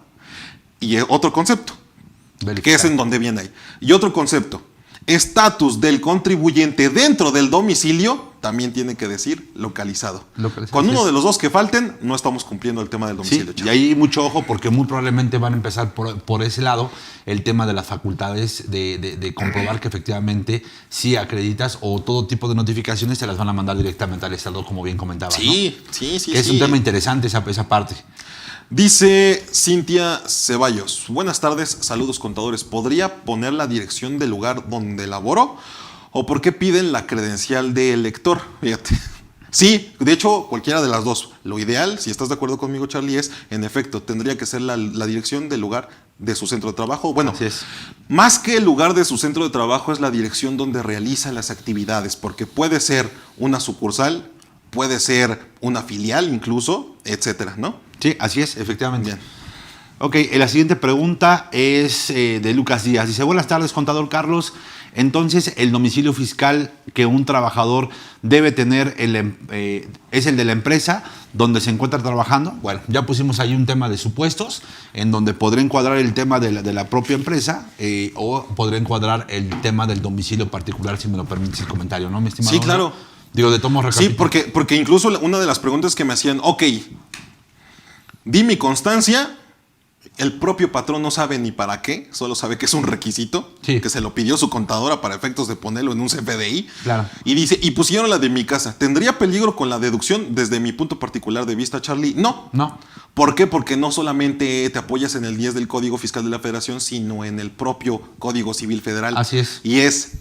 Y otro concepto, que es en donde viene ahí. Y otro concepto, estatus del contribuyente dentro del domicilio también tiene que decir localizado. Con uno de los 2 que falten, no estamos cumpliendo el tema del domicilio. Sí, y ahí mucho ojo porque muy probablemente van a empezar por ese lado el tema de las facultades de comprobar que efectivamente sí acreditas o todo tipo de notificaciones se las van a mandar directamente al Estado, como bien comentabas. Sí, ¿no? sí. Es un tema interesante esa parte. Dice Cintia Ceballos: buenas tardes, saludos contadores. ¿Podría poner la dirección del lugar donde laboro? ¿O por qué piden la credencial de elector? Fíjate. Sí, de hecho, cualquiera de las 2. Lo ideal, si estás de acuerdo conmigo, Charlie, es, en efecto, tendría que ser la dirección del lugar de su centro de trabajo. Bueno, así es. Más que el lugar de su centro de trabajo es la dirección donde realiza las actividades, porque puede ser una sucursal, puede ser una filial incluso, etcétera, ¿no? Sí, así es, efectivamente. Bien. Ok, la siguiente pregunta es de Lucas Díaz. Dice: buenas tardes, contador Carlos. Entonces, el domicilio fiscal que un trabajador debe tener es el de la empresa donde se encuentra trabajando. Bueno, ya pusimos ahí un tema de supuestos en donde podrá encuadrar el tema de la propia empresa o podrá encuadrar el tema del domicilio particular, si me lo permites el comentario, ¿no, mi estimado? Sí, claro. Digo, de tomo recapitulo. Sí, porque incluso una de las preguntas que me hacían, ok, di mi constancia. El propio patrón no sabe ni para qué, solo sabe que es un requisito, sí, que se lo pidió su contadora para efectos de ponerlo en un CFDI. Claro. Y dice, y pusieron la de mi casa. ¿Tendría peligro con la deducción desde mi punto particular de vista, Charlie? No. ¿Por qué? Porque no solamente te apoyas en el 10 del Código Fiscal de la Federación, sino en el propio Código Civil Federal. Así es. Y es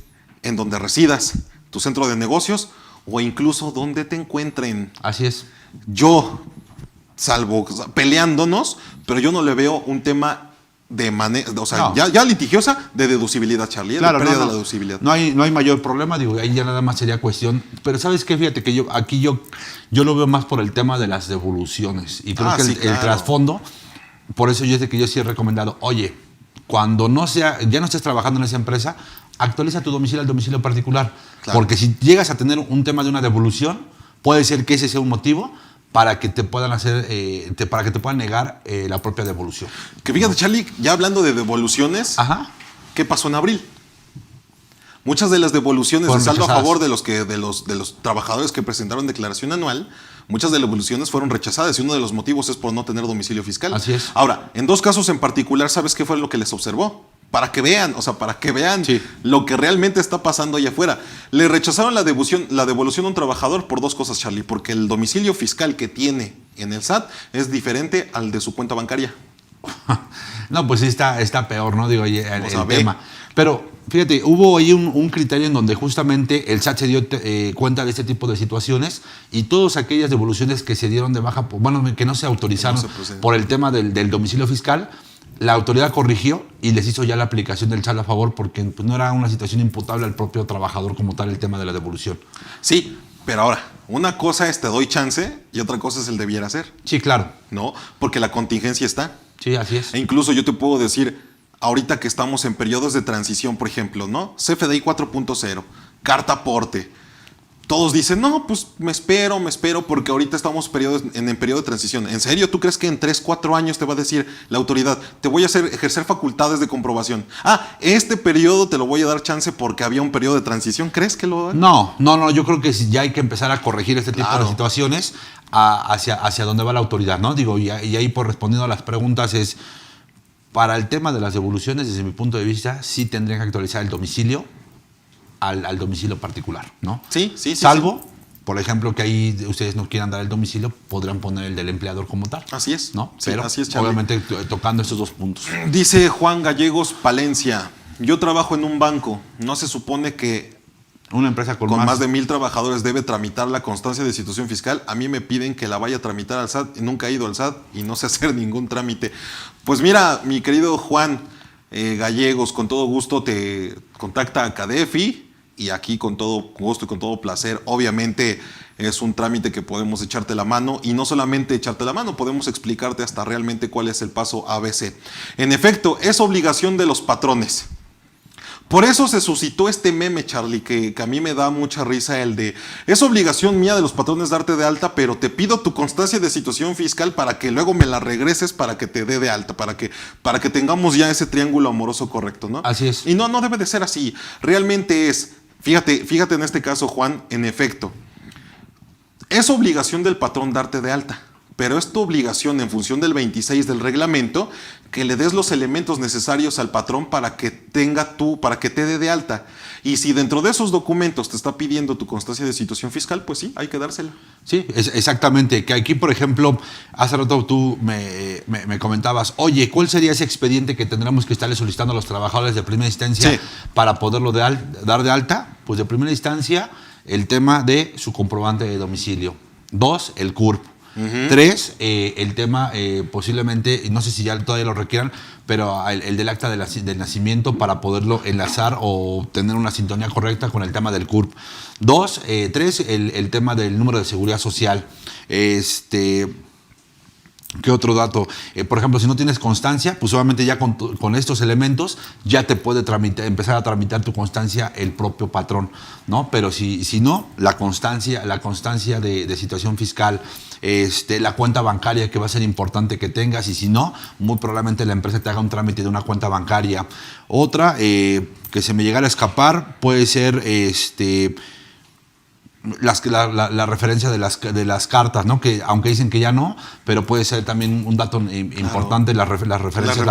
en donde residas, tu centro de negocios o incluso donde te encuentren. Así es. Yo, salvo peleándonos, pero yo no le veo un tema de ya litigiosa de deducibilidad, Charlie. Claro, de pérdida de la deducibilidad. No hay mayor problema, digo, ahí ya nada más sería cuestión. Pero ¿sabes qué? Fíjate que yo lo veo más por el tema de las devoluciones. Y creo que el trasfondo, por eso yo sí he recomendado, oye, cuando ya no estés trabajando en esa empresa, actualiza tu domicilio al domicilio particular. Claro. Porque si llegas a tener un tema de una devolución, puede ser que ese sea un motivo para que te puedan para que te puedan negar la propia devolución. Que fíjate, Charlie, ya hablando de devoluciones, ajá, ¿qué pasó en abril? Muchas de las devoluciones de saldo a favor de los trabajadores que presentaron declaración anual, muchas de las devoluciones fueron rechazadas y uno de los motivos es por no tener domicilio fiscal. Así es. Ahora, en 2 casos en particular, ¿sabes qué fue lo que les observó? Para que vean sí, lo que realmente está pasando allá afuera. Le rechazaron la devolución a un trabajador por 2 cosas, Charlie. Porque el domicilio fiscal que tiene en el SAT es diferente al de su cuenta bancaria. No, pues sí está peor, ¿no? Digo, el O sea, ve. tema. Pero fíjate, hubo ahí un criterio en donde justamente el SAT se dio cuenta de este tipo de situaciones y todas aquellas devoluciones que se dieron de baja, bueno, que no se autorizaron por el tema del domicilio fiscal, la autoridad corrigió y les hizo ya la aplicación del SAT a favor porque pues, no era una situación imputable al propio trabajador como tal el tema de la devolución. Sí, pero ahora, una cosa es te doy chance y otra cosa es el debiera ser, Sí, claro. ¿no? Porque la contingencia está. Sí, así es. E incluso yo te puedo decir, ahorita que estamos en periodos de transición, por ejemplo, ¿no? CFDI 4.0, carta aporte. Todos dicen, no, pues me espero, porque ahorita estamos en periodo de transición. ¿En serio? ¿Tú crees que en 3, 4 años te va a decir la autoridad, te voy a ejercer facultades de comprobación? Este periodo te lo voy a dar chance porque había un periodo de transición. ¿Crees que lo hagan? No, yo creo que ya hay que empezar a corregir este tipo Claro. de situaciones hacia dónde va la autoridad, ¿no? Digo, y ahí por respondiendo a las preguntas es, para el tema de las devoluciones, desde mi punto de vista, sí tendrían que actualizar el domicilio al domicilio particular, ¿no? Sí. Salvo, por ejemplo, que ahí ustedes no quieran dar el domicilio, podrían poner el del empleador como tal. Así es. ¿No? Sí, Pero así es, Charlie. obviamente tocando estos dos puntos. Dice Juan Gallegos Palencia, yo trabajo en un banco. ¿No se supone que Una empresa con más de 1,000 trabajadores debe tramitar la constancia de situación fiscal? A mí me piden que la vaya a tramitar al SAT. Nunca he ido al SAT y no sé hacer ningún trámite. Pues mira, mi querido Juan Gallegos, con todo gusto te contacta a CADEFI y aquí con todo gusto y con todo placer, obviamente es un trámite que podemos echarte la mano y no solamente echarte la mano, podemos explicarte hasta realmente cuál es el paso ABC. En efecto, es obligación de los patrones. Por eso se suscitó este meme, Charlie, que a mí me da mucha risa, el de, es obligación mía de los patrones darte de alta, pero te pido tu constancia de situación fiscal para que luego me la regreses para que te dé de alta, para que tengamos ya ese triángulo amoroso correcto, ¿no? Así es. Y no debe de ser así. Realmente es, fíjate en este caso, Juan, en efecto, es obligación del patrón darte de alta. Pero es tu obligación en función del 26 del reglamento que le des los elementos necesarios al patrón para que para que te dé de alta. Y si dentro de esos documentos te está pidiendo tu constancia de situación fiscal, pues sí, hay que dársela. Sí, exactamente. Que aquí, por ejemplo, hace rato tú me comentabas, oye, ¿cuál sería ese expediente que tendremos que estarle solicitando a los trabajadores de primera instancia Sí. para poderlo dar de alta? Pues de primera instancia, el tema de su comprobante de domicilio. 2, el CURP. 3, el tema posiblemente, no sé si ya todavía lo requieran, pero el del acta del nacimiento para poderlo enlazar o tener una sintonía correcta con el tema del CURP. 3, el tema del número de seguridad social. ¿Qué otro dato? Por ejemplo, si no tienes constancia, pues obviamente ya con estos elementos ya te puede empezar a tramitar tu constancia el propio patrón, ¿no? Pero si no, la constancia de situación fiscal, la cuenta bancaria que va a ser importante que tengas, y si no, muy probablemente la empresa te haga un trámite de una cuenta bancaria. Otra que se me llegara a escapar puede ser la referencia de las cartas, ¿no? Que aunque dicen que ya no, pero puede ser también un dato importante, las referencias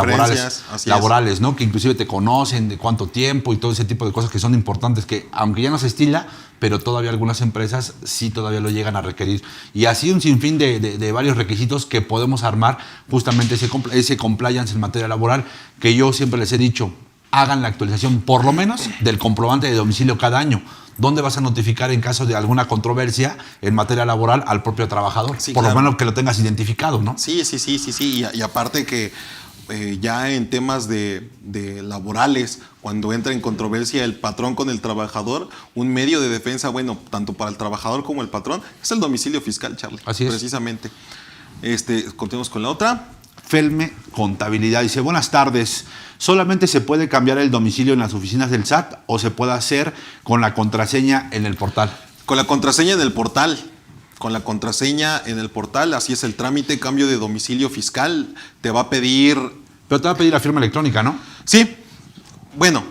laborales, ¿no? Que inclusive te conocen de cuánto tiempo y todo ese tipo de cosas que son importantes, que aunque ya no se estila, pero todavía algunas empresas sí todavía lo llegan a requerir. Y así un sinfín de varios requisitos que podemos armar justamente ese compliance en materia laboral, que yo siempre les he dicho, hagan la actualización por lo menos del comprobante de domicilio cada año. ¿Dónde vas a notificar en caso de alguna controversia en materia laboral al propio trabajador? Sí, por claro. lo menos que lo tengas identificado, ¿no? Sí. Y aparte que ya en temas de laborales, cuando entra en controversia el patrón con el trabajador, un medio de defensa, bueno, tanto para el trabajador como el patrón, es el domicilio fiscal, Charlie. Así es. Precisamente. Continuamos con la otra. Felme Contabilidad dice, buenas tardes, ¿solamente se puede cambiar el domicilio en las oficinas del SAT o se puede hacer con la contraseña en el portal? Con la contraseña en el portal. Con la contraseña en el portal, así es el trámite, cambio de domicilio fiscal. Te va a pedir... Pero te va a pedir la firma electrónica, ¿no? Sí. Bueno,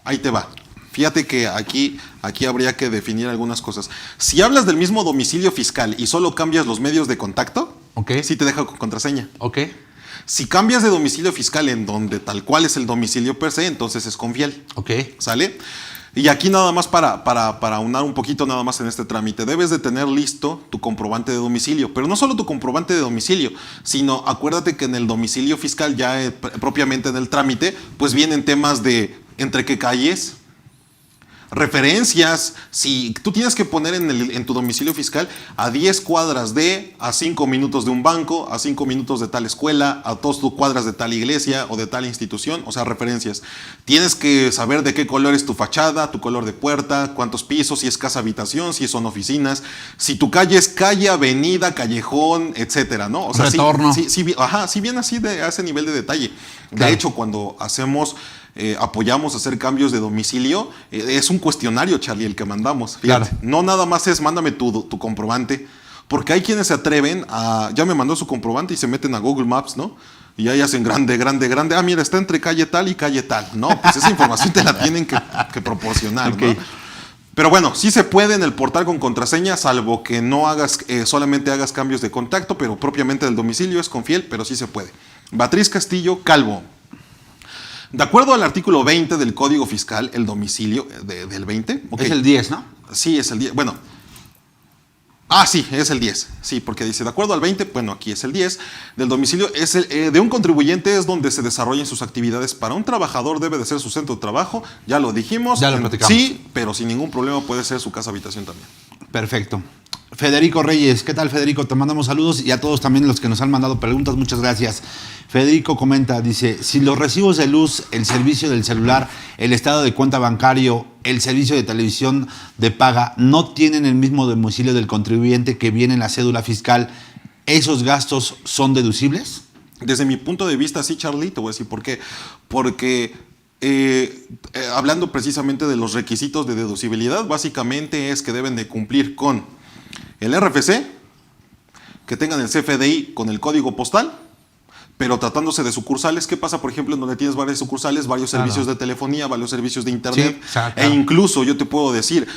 ahí te va. Fíjate que aquí habría que definir algunas cosas. Si hablas del mismo domicilio fiscal y solo cambias los medios de contacto, okay, sí te deja con contraseña. Ok. Si cambias de domicilio fiscal en donde tal cual es el domicilio per se, entonces es con fiel. Ok. ¿Sale? Y aquí nada más para unar un poquito nada más en este trámite, debes de tener listo tu comprobante de domicilio, pero no solo tu comprobante de domicilio, sino acuérdate que en el domicilio fiscal, ya propiamente en el trámite, pues vienen temas de entre qué calles, referencias. Si tú tienes que poner en tu domicilio fiscal a 10 cuadras a 5 minutos de un banco, a 5 minutos de tal escuela, a 2 cuadras de tal iglesia o de tal institución, o sea, referencias. Tienes que saber de qué color es tu fachada, tu color de puerta, cuántos pisos, si es casa habitación, si son oficinas, si tu calle es calle, avenida, callejón, etcétera, ¿no? O sea, retorno. sí bien así a ese nivel de detalle. Claro. De hecho, cuando apoyamos a hacer cambios de domicilio, es un cuestionario, Charlie, el que mandamos. Fíjate, Claro. no nada más es mándame tu comprobante, porque hay quienes se atreven ya me mandó su comprobante y se meten a Google Maps, ¿no? Y ahí hacen grande. Ah, mira, está entre calle tal y calle tal. No, pues esa información te la tienen que proporcionar, Ok. ¿no? Pero bueno, sí se puede en el portal con contraseña, salvo que no solamente hagas cambios de contacto, pero propiamente del domicilio es con fiel, pero sí se puede. Beatriz Castillo Calvo. De acuerdo al artículo 20 del Código Fiscal, el domicilio del 20. Okay. Es el 10, ¿no? Sí, es el 10. Bueno. Sí, es el 10. Sí, porque dice, de acuerdo al 20, bueno, aquí es el 10, del domicilio de un contribuyente es donde se desarrollan sus actividades. Para un trabajador debe de ser su centro de trabajo, ya lo dijimos. Ya lo platicamos. Sí, pero sin ningún problema puede ser su casa habitación también. Perfecto. Federico Reyes, ¿qué tal, Federico? Te mandamos saludos y a todos también los que nos han mandado preguntas, muchas gracias. Federico comenta, dice, si los recibos de luz, el servicio del celular, el estado de cuenta bancario, el servicio de televisión de paga no tienen el mismo domicilio del contribuyente que viene en la cédula fiscal, ¿esos gastos son deducibles? Desde mi punto de vista, sí, Charlie, te voy a decir por qué. Porque hablando precisamente de los requisitos de deducibilidad, básicamente es que deben de cumplir con el RFC, que tengan el CFDI con el código postal, pero tratándose de sucursales, ¿qué pasa, por ejemplo, en donde tienes varias sucursales, varios servicios de telefonía, varios servicios de internet? Sí, exacto. E incluso yo te puedo decir,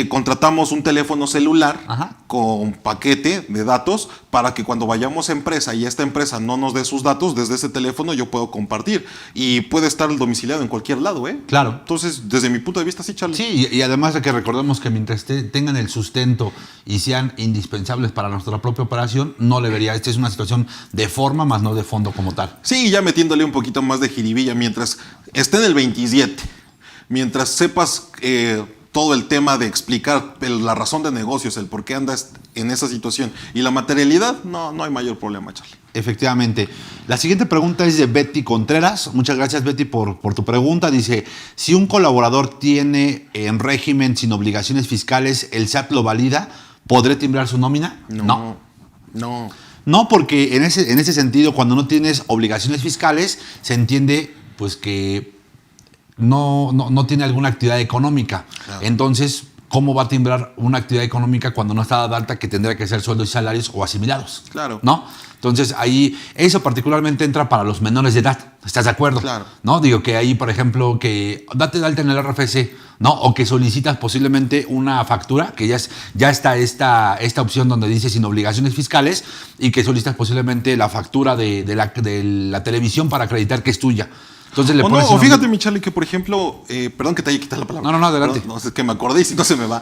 contratamos un teléfono celular con paquete de datos para que cuando vayamos a empresa y esta empresa no nos dé sus datos, desde ese teléfono yo puedo compartir y puede estar domiciliado en cualquier lado, ¿eh? Claro. Entonces, desde mi punto de vista, sí, Charlie. Sí, y además de que recordemos que mientras tengan el sustento y sean indispensables para nuestra propia operación, no le vería, esta es una situación de forma, más no de fondo como tal. Sí, ya metiéndole un poquito más de jiribilla, mientras esté en el 27, mientras sepas todo el tema de explicar la razón de negocios, el por qué andas en esa situación y la materialidad, no hay mayor problema, Charlie. Efectivamente. La siguiente pregunta es de Betty Contreras. Muchas gracias, Betty, por tu pregunta. Dice, si un colaborador tiene en régimen sin obligaciones fiscales, ¿el SAT lo valida? ¿Podré timbrar su nómina? No. No, porque en ese sentido, cuando no tienes obligaciones fiscales, se entiende pues que no tiene alguna actividad económica. Claro. Entonces, ¿cómo va a timbrar una actividad económica cuando no está dada de alta, que tendrá que ser sueldos y salarios o asimilados? Claro. ¿No? Entonces, ahí, eso particularmente entra para los menores de edad. ¿Estás de acuerdo? Claro. ¿No? Digo que ahí, por ejemplo, que date de alta en el RFC, ¿no? O que solicitas posiblemente una factura, que ya está esta opción donde dice sin obligaciones fiscales, y que solicitas posiblemente la factura de la televisión para acreditar que es tuya. Entonces le pones fíjate, mi Charlie, que por ejemplo, perdón que te haya quitado la palabra. No, adelante. No, es que me acordé y si no se me va.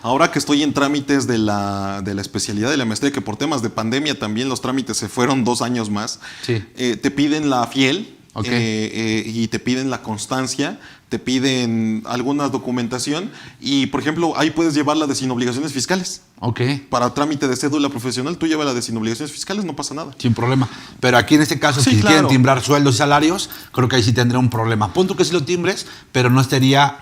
Ahora que estoy en trámites de la especialidad de la maestría, que por temas de pandemia también los trámites se fueron 2 años más, sí. Te piden la fiel, okay. Y te piden la constancia, te piden alguna documentación y, por ejemplo, ahí puedes llevar la de sin obligaciones fiscales. Ok. Para trámite de cédula profesional, tú llevas la de sin obligaciones fiscales, no pasa nada. Sin problema. Pero aquí en este caso, sí, si claro. quieren timbrar sueldos y salarios, creo que ahí sí tendrá un problema. Punto que sí lo timbres, pero no estaría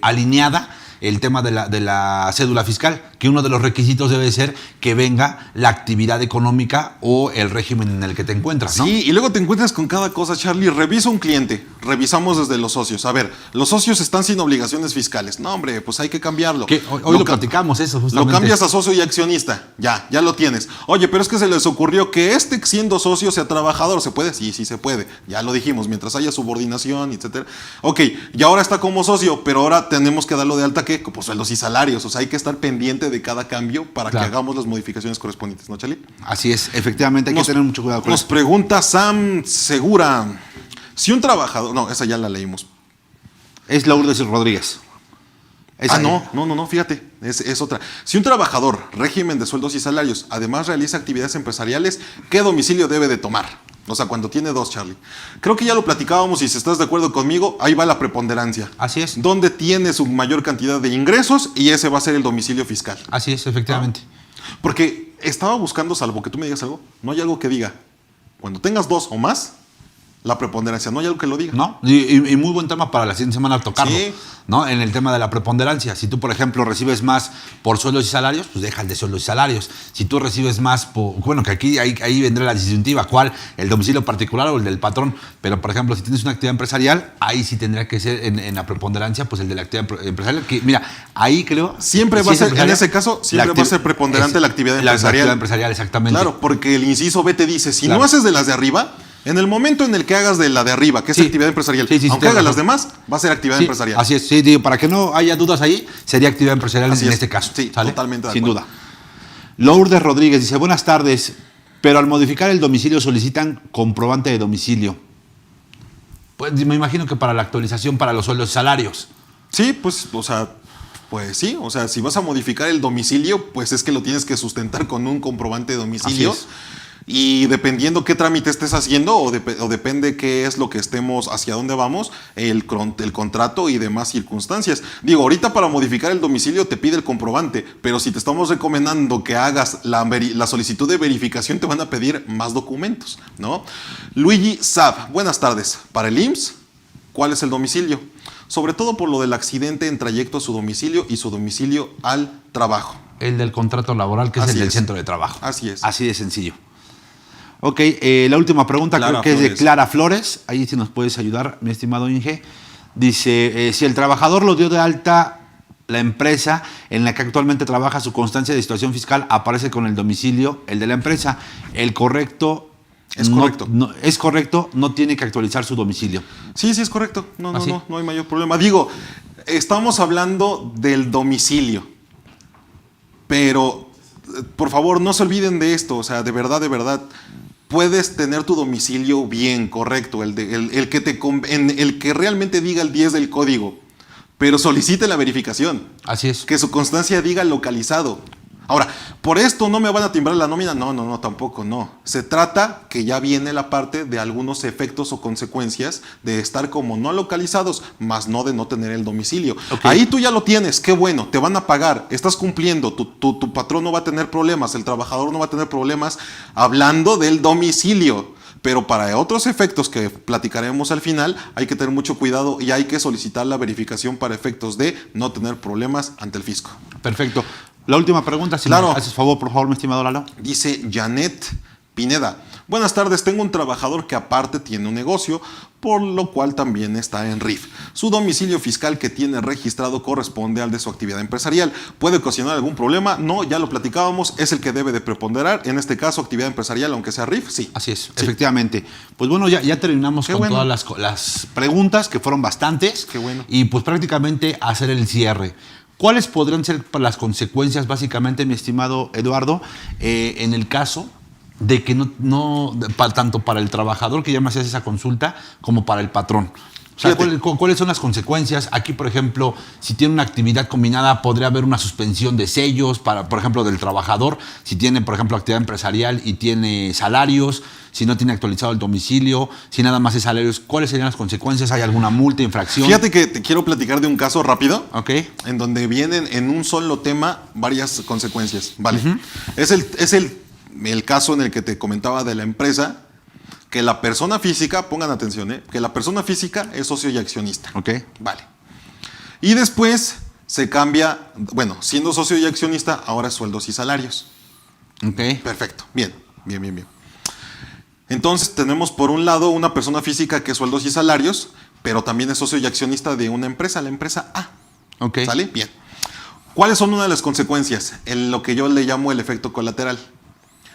alineada el tema de la cédula fiscal, que uno de los requisitos debe ser que venga la actividad económica o el régimen en el que te encuentras, ¿no? Sí, y luego te encuentras con cada cosa, Charlie. Revisa un cliente, revisamos desde los socios. A ver, los socios están sin obligaciones fiscales. No, hombre, pues hay que cambiarlo. Hoy lo platicamos eso, justamente. Lo cambias a socio y accionista. Ya lo tienes. Oye, pero es que se les ocurrió que siendo socio sea trabajador. ¿Se puede? Sí se puede. Ya lo dijimos, mientras haya subordinación, etcétera. Ok, y ahora está como socio, pero ahora tenemos que darlo de alta, ¿qué? Pues sueldos y salarios. O sea, hay que estar pendiente de cada cambio para que hagamos las modificaciones correspondientes, ¿no, Charlie? Así es, efectivamente, hay que tener mucho cuidado con eso. Nos pregunta Sam Segura, si un trabajador... No, esa ya la leímos. Es Lourdes Rodríguez. No, fíjate, es otra. Si un trabajador, régimen de sueldos y salarios, además realiza actividades empresariales, ¿qué domicilio debe de tomar? O sea, cuando tiene dos, Charlie. Creo que ya lo platicábamos y si estás de acuerdo conmigo, ahí va la preponderancia. Así es. Donde tiene su mayor cantidad de ingresos y ese va a ser el domicilio fiscal. Así es, efectivamente. Porque estaba buscando, salvo que tú me digas algo, no hay algo que diga, cuando tengas dos o más, la preponderancia, no hay algo que lo diga. ¿No? Y muy buen tema para la siguiente semana tocarlo. Sí. ¿No? En el tema de la preponderancia. Si tú, por ejemplo, recibes más por sueldos y salarios, pues deja el de sueldos y salarios. Si tú recibes más bueno, que aquí ahí vendrá la disyuntiva, ¿cuál? ¿El domicilio particular o el del patrón? Pero, por ejemplo, si tienes una actividad empresarial, ahí sí tendría que ser en la preponderancia, pues el de la actividad empresarial. Que, mira, ahí creo... Siempre va a ser, en ese caso, siempre va a ser preponderante la actividad empresarial. La actividad empresarial, exactamente. Claro, porque el inciso B te dice, si no haces de las de arriba... En el momento en el que hagas de la de arriba, que es actividad empresarial, aunque hagas las demás, va a ser actividad empresarial. Así es, sí, digo, para que no haya dudas ahí, sería actividad empresarial en este caso. Sí, ¿sale? totalmente de sin acuerdo. duda. Lourdes Rodríguez dice, buenas tardes, pero al modificar el domicilio solicitan comprobante de domicilio. Pues me imagino que para la actualización para los sueldos y salarios. Sí, pues sí, o sea, si vas a modificar el domicilio, pues es que lo tienes que sustentar con un comprobante de domicilio. Así es. Y dependiendo qué trámite estés haciendo o depende qué es lo que estemos, hacia dónde vamos, el contrato y demás circunstancias. Digo, ahorita para modificar el domicilio te pide el comprobante, pero si te estamos recomendando que hagas la solicitud de verificación te van a pedir más documentos, ¿no? Luigi Sab, buenas tardes. Para el IMSS, ¿cuál es el domicilio? Sobre todo por lo del accidente en trayecto a su domicilio y su domicilio al trabajo. El del contrato laboral, que es el del centro de trabajo. Así es. Así de sencillo. Ok, la última pregunta creo que es de Clara Flores. Ahí sí nos puedes ayudar, mi estimado Inge. Dice, si el trabajador lo dio de alta la empresa en la que actualmente trabaja, su constancia de situación fiscal aparece con el domicilio, el de la empresa. El correcto... Es correcto. Es correcto, no tiene que actualizar su domicilio. Sí, es correcto. No hay mayor problema. Digo, estamos hablando del domicilio. Pero, por favor, no se olviden de esto. O sea, de verdad, puedes tener tu domicilio bien, correcto, el que realmente diga el 10 del código, pero solicite la verificación. Así es. Que su constancia diga localizado. Ahora, ¿por esto no me van a timbrar la nómina? No, tampoco, no. Se trata que ya viene la parte de algunos efectos o consecuencias de estar como no localizados, más no de no tener el domicilio. Okay. Ahí tú ya lo tienes, qué bueno, te van a pagar, estás cumpliendo, tu patrón no va a tener problemas, el trabajador no va a tener problemas, hablando del domicilio. Pero para otros efectos que platicaremos al final, hay que tener mucho cuidado y hay que solicitar la verificación para efectos de no tener problemas ante el fisco. Perfecto. La última pregunta, si me haces favor, por favor, mi estimado Lalo. Dice Janet Pineda. Buenas tardes, tengo un trabajador que aparte tiene un negocio, por lo cual también está en RIF. Su domicilio fiscal que tiene registrado corresponde al de su actividad empresarial. ¿Puede ocasionar algún problema? No, ya lo platicábamos, es el que debe de preponderar. En este caso, actividad empresarial, aunque sea RIF, sí. Así es, sí. Efectivamente. Pues bueno, ya terminamos con todas las preguntas, que fueron bastantes. Qué bueno. Y pues prácticamente hacer el cierre. ¿Cuáles podrían ser las consecuencias, básicamente, mi estimado Eduardo, en el caso de que tanto para el trabajador que ya me hacías esa consulta, como para el patrón? O sea, ¿cuáles son las consecuencias? Aquí, por ejemplo, si tiene una actividad combinada, podría haber una suspensión de sellos, por ejemplo, del trabajador. Si tiene, por ejemplo, actividad empresarial y tiene salarios, si no tiene actualizado el domicilio, si nada más es salarios, ¿cuáles serían las consecuencias? ¿Hay alguna multa, infracción? Fíjate que te quiero platicar de un caso rápido, okay, en donde vienen en un solo tema varias consecuencias. Vale. Uh-huh. Es el caso en el que te comentaba de la empresa, que la persona física, pongan atención, que la persona física es socio y accionista. Ok. Vale. Y después se cambia, bueno, siendo socio y accionista, ahora es sueldos y salarios. Ok. Perfecto. Bien. Entonces tenemos por un lado una persona física que es sueldos y salarios, pero también es socio y accionista de una empresa, la empresa A. Ok. ¿Sale? Bien. ¿Cuáles son una de las consecuencias? Lo que yo le llamo el efecto colateral,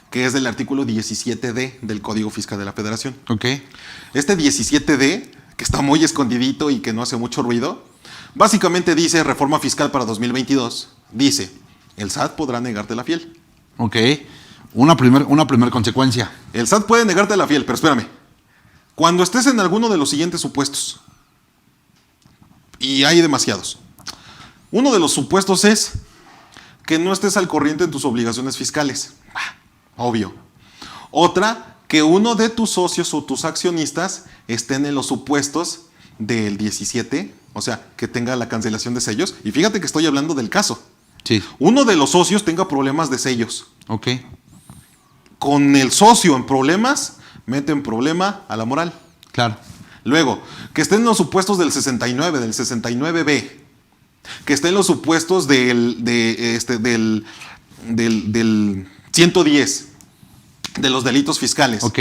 que es del artículo 17D del Código Fiscal de la Federación. Ok. Este 17D, que está muy escondidito y que no hace mucho ruido, básicamente dice, reforma fiscal para 2022, dice, el SAT podrá negarte la fiel. Ok. Una primer consecuencia. El SAT puede negarte la fiel, pero espérame. Cuando estés en alguno de los siguientes supuestos, y hay demasiados, Uno de los supuestos es que no estés al corriente en tus obligaciones fiscales. Obvio. Otra, que uno de tus socios o tus accionistas estén en los supuestos del 17, o sea, que tenga la cancelación de sellos. Y fíjate que estoy hablando del caso. Sí. Uno de los socios tenga problemas de sellos. Ok. Con el socio en problemas, mete en problema a la moral. Claro. Luego, que estén en los supuestos del 69, del 69B. Que estén en los supuestos del 110, de los delitos fiscales. Ok.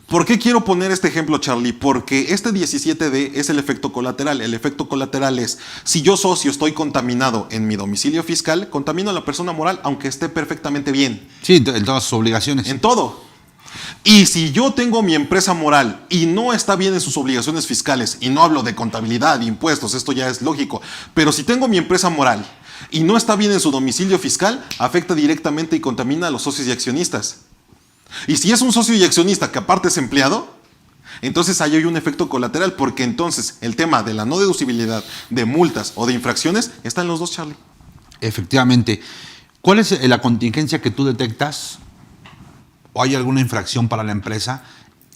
¿Por qué quiero poner este ejemplo, Charlie? Porque este 17D es el efecto colateral. El efecto colateral es, si yo socio estoy contaminado en mi domicilio fiscal, contamino a la persona moral aunque esté perfectamente bien. Sí, en todas sus obligaciones. En todo. Y si yo tengo mi empresa moral y no está bien en sus obligaciones fiscales, y no hablo de contabilidad, impuestos, esto ya es lógico, pero si tengo mi empresa moral y no está bien en su domicilio fiscal, afecta directamente y contamina a los socios y accionistas. Y si es un socio y accionista que aparte es empleado, entonces ahí hay un efecto colateral, porque entonces el tema de la no deducibilidad de multas o de infracciones está en los dos, Charlie. Efectivamente. ¿Cuál es la contingencia que tú detectas o hay alguna infracción para la empresa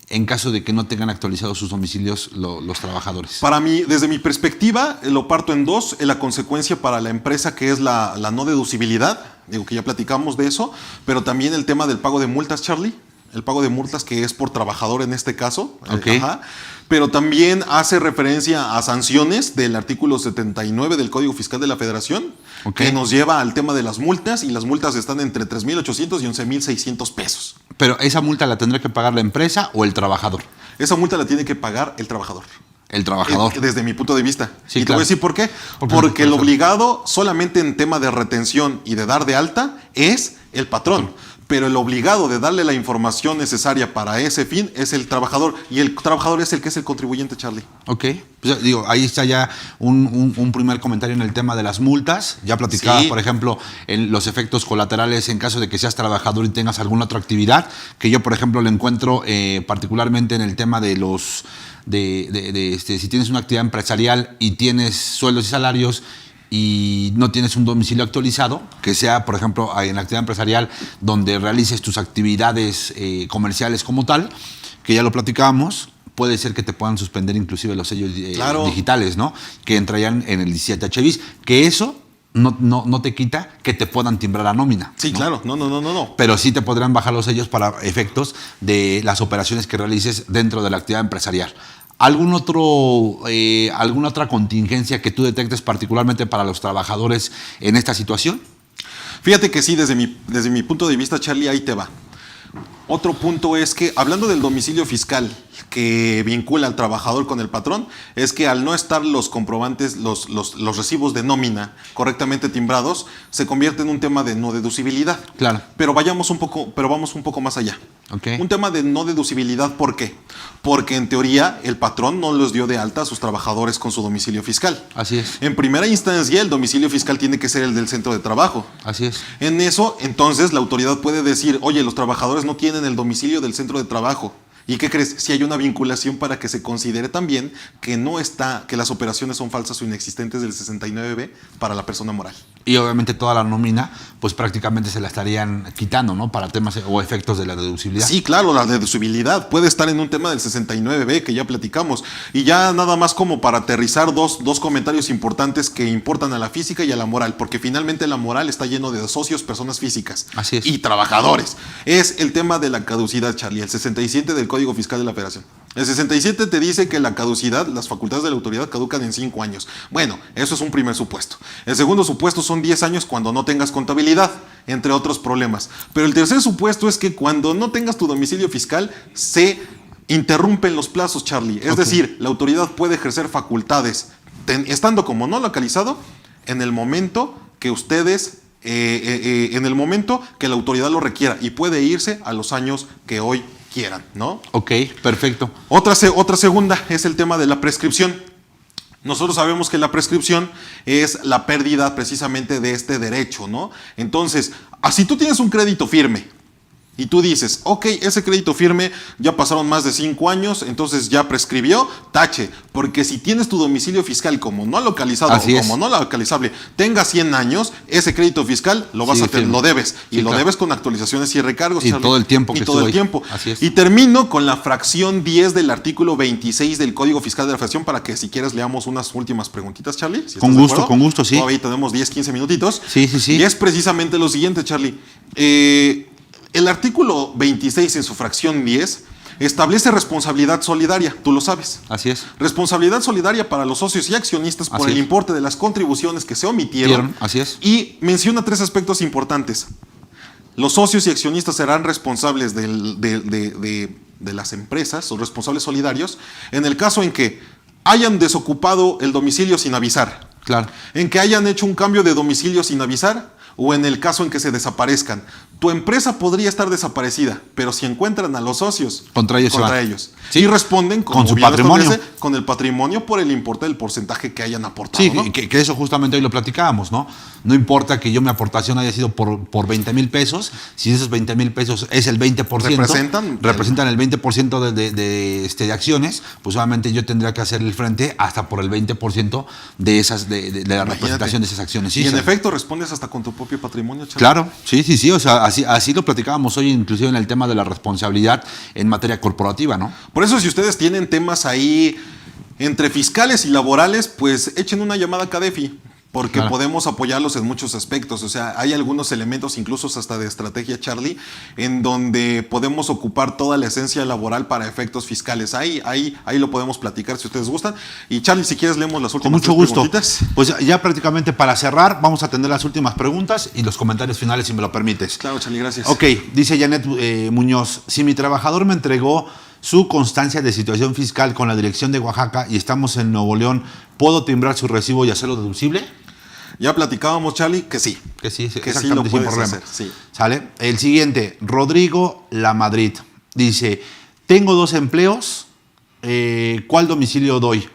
en caso de que no tengan actualizados sus domicilios los trabajadores? Para mí, desde mi perspectiva, lo parto en dos. La consecuencia para la empresa, que es la no deducibilidad, digo que ya platicamos de eso, pero también el tema del pago de multas, Charlie. El pago de multas que es por trabajador en este caso. Okay. Pero también hace referencia a sanciones del artículo 79 del Código Fiscal de la Federación, que nos lleva al tema de las multas, y las multas están entre 3,800 y 11,600 pesos. Pero ¿esa multa la tendrá que pagar la empresa o el trabajador? Esa multa la tiene que pagar el trabajador. El trabajador. Desde mi punto de vista. Sí, y te voy a decir por qué. Porque el obligado solamente en tema de retención y de dar de alta es el patrón. Pero el obligado de darle la información necesaria para ese fin es el trabajador. Y el trabajador es el que es el contribuyente, Charlie. Ok. Pues, digo, ahí está ya un primer comentario en el tema de las multas. Ya platicaba, por ejemplo, en los efectos colaterales en caso de que seas trabajador y tengas alguna otra actividad, que yo, por ejemplo, lo encuentro particularmente en el tema de los... si tienes una actividad empresarial y tienes sueldos y salarios y no tienes un domicilio actualizado, que sea, por ejemplo, en la actividad empresarial donde realices tus actividades comerciales como tal, que ya lo platicábamos, puede ser que te puedan suspender inclusive los sellos digitales, ¿no? Que entrarían en el 17H bis, que eso no te quita que te puedan timbrar la nómina. Sí, ¿no? Claro, no. Pero sí te podrán bajar los sellos para efectos de las operaciones que realices dentro de la actividad empresarial. ¿Alguna otra contingencia que tú detectes particularmente para los trabajadores en esta situación? Fíjate que sí, desde mi punto de vista, Charlie, ahí te va. Otro punto es que, hablando del domicilio fiscal que vincula al trabajador con el patrón, es que al no estar los comprobantes, los recibos de nómina correctamente timbrados, se convierte en un tema de no deducibilidad. Claro. Pero vamos un poco más allá. Okay. Un tema de no deducibilidad, ¿por qué? Porque en teoría el patrón no los dio de alta a sus trabajadores con su domicilio fiscal. Así es. En primera instancia, el domicilio fiscal tiene que ser el del centro de trabajo. Así es. En eso, entonces, la autoridad puede decir, oye, los trabajadores no tienen el domicilio del centro de trabajo. ¿Y qué crees? Si hay una vinculación para que se considere también que las operaciones son falsas o inexistentes del 69B para la persona moral. Y obviamente toda la nómina, pues prácticamente se la estarían quitando, ¿no? Para temas o efectos de la deducibilidad. Sí, claro, la deducibilidad puede estar en un tema del 69B que ya platicamos. Y ya nada más como para aterrizar dos comentarios importantes que importan a la física y a la moral, porque finalmente la moral está lleno de socios, personas físicas. Así es. Y trabajadores. Es el tema de la caducidad, Charlie, el 67 del Código Fiscal de la Federación. El 67 te dice que la caducidad, las facultades de la autoridad caducan en 5 años. Bueno, eso es un primer supuesto. El segundo supuesto son 10 años cuando no tengas contabilidad, entre otros problemas. Pero el tercer supuesto es que cuando no tengas tu domicilio fiscal, se interrumpen los plazos, Charlie. Es decir, la autoridad puede ejercer facultades, estando como no localizado, en el momento que ustedes... en el momento que la autoridad lo requiera, y puede irse a los años que hoy quieran, ¿no? Ok, perfecto. Otra segunda es el tema de la prescripción. Nosotros sabemos que la prescripción es la pérdida precisamente de este derecho, ¿no? Entonces, si tú tienes un crédito firme y tú dices, ok, ese crédito firme ya pasaron más de 5 años, entonces ya prescribió, tache, porque si tienes tu domicilio fiscal como no localizado Así o es. como no localizable, tenga 100 años, ese crédito fiscal lo vas Sí, a tener, firme. lo debes, y Sí, lo claro. debes con actualizaciones y recargos. Y Charlie. todo el tiempo Y que todo estuvo el ahí. tiempo. Así es. Y termino con la fracción 10 del artículo 26 del Código Fiscal de la Federación para que si quieres leamos unas últimas preguntitas, Charlie. Si Con estás de gusto, acuerdo. con gusto, sí. Todavía tenemos 10, 15 minutitos. Sí, sí, sí. Y es precisamente lo siguiente, Charlie. El artículo 26 en su fracción 10 establece responsabilidad solidaria, tú lo sabes. Así es. Responsabilidad solidaria para los socios y accionistas por Así el es. importe de las contribuciones que se omitieron. Así es. Y menciona 3 aspectos importantes. Los socios y accionistas serán responsables de las empresas o responsables solidarios en el caso en que hayan desocupado el domicilio sin avisar, Claro. en que hayan hecho un cambio de domicilio sin avisar o en el caso en que se desaparezcan. Tu empresa podría estar desaparecida, pero si encuentran a los socios Contra ellos se van. ellos. Sí. Y responden Con su bien patrimonio. establece, con el patrimonio por el importe del porcentaje que hayan aportado. Sí, ¿no? que eso justamente hoy lo platicábamos, ¿no? No importa que mi aportación haya sido por 20,000 pesos, si esos 20,000 pesos es el 20%, representan el 20% de acciones, pues obviamente yo tendría que hacer el frente hasta por el 20% de esas de la representación de esas acciones. Sí, y en sí. efecto respondes hasta con tu propio patrimonio, Charlie. Claro, sí, o sea, así lo platicábamos hoy, inclusive en el tema de la responsabilidad en materia corporativa, ¿no? Por eso, si ustedes tienen temas ahí entre fiscales y laborales, pues echen una llamada a CADEFI, porque Claro. podemos apoyarlos en muchos aspectos. O sea, hay algunos elementos, incluso hasta de estrategia, Charlie, en donde podemos ocupar toda la esencia laboral para efectos fiscales. Ahí lo podemos platicar si ustedes gustan. Y Charlie, si quieres, leemos las Con últimas mucho 3 gusto. preguntitas. Pues ya prácticamente para cerrar, vamos a tener las últimas preguntas y los comentarios finales, si me lo permites. Claro, Charlie, gracias. Ok, dice Janet Muñoz, si mi trabajador me entregó su constancia de situación fiscal con la dirección de Oaxaca y estamos en Nuevo León, ¿puedo timbrar su recibo y hacerlo deducible? Ya platicábamos, Charlie, que sí. Que sí, Que sí exactamente, lo sin puedes problema. hacer, sí. ¿Sale? El siguiente, Rodrigo Lamadrid, dice, tengo 2 empleos, ¿cuál domicilio doy?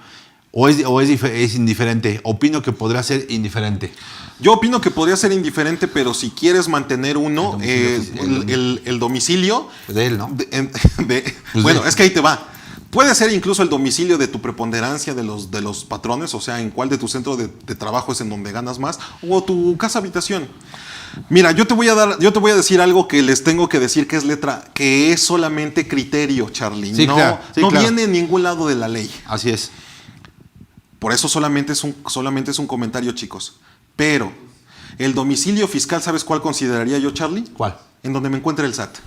¿O es indiferente? Opino que podría ser indiferente. Yo opino que podría ser indiferente, pero si quieres mantener uno, el domicilio De él, ¿no? Pues bueno, de- es que ahí te va. Puede ser incluso el domicilio de tu preponderancia de los patrones, o sea, en cuál de tu centro de trabajo es en donde ganas más, o tu casa habitación. Mira, yo te voy a decir algo que les tengo que decir que es solamente criterio, Charlie. Sí, no claro, sí, no claro. viene en ningún lado de la ley. Así es. Por eso solamente es un comentario, chicos. Pero el domicilio fiscal, ¿sabes cuál consideraría yo, Charlie? ¿Cuál? En donde me encuentre el SAT.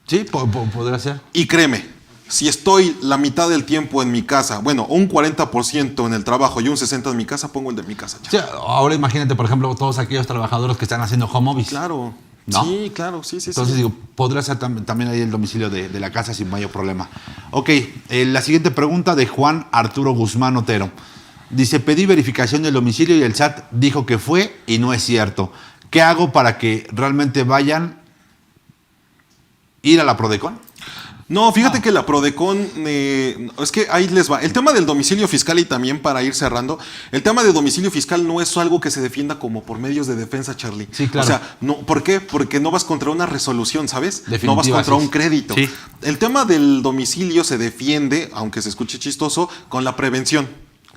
Sí, podría ser. Y créeme, si estoy la mitad del tiempo en mi casa, bueno, un 40% en el trabajo y un 60% en mi casa, pongo el de mi casa, Charlie. Sí, ahora imagínate, por ejemplo, todos aquellos trabajadores que están haciendo home office. Claro. ¿No? Sí, claro, sí. Entonces sí. digo, podría ser también ahí el domicilio de la casa sin mayor problema. Ok, la siguiente pregunta de Juan Arturo Guzmán Otero. Dice, pedí verificación del domicilio y el SAT dijo que fue y no es cierto. ¿Qué hago para que realmente vayan ir a la Prodecon? No, fíjate que la Prodecon, es que ahí les va. El tema del domicilio fiscal y también para ir cerrando, el tema de domicilio fiscal no es algo que se defienda como por medios de defensa, Charlie. Sí, claro. O sea, no, ¿por qué? Porque no vas contra una resolución, ¿sabes? Definitiva, No vas contra sí. un crédito. Sí. El tema del domicilio se defiende, aunque se escuche chistoso, con la prevención.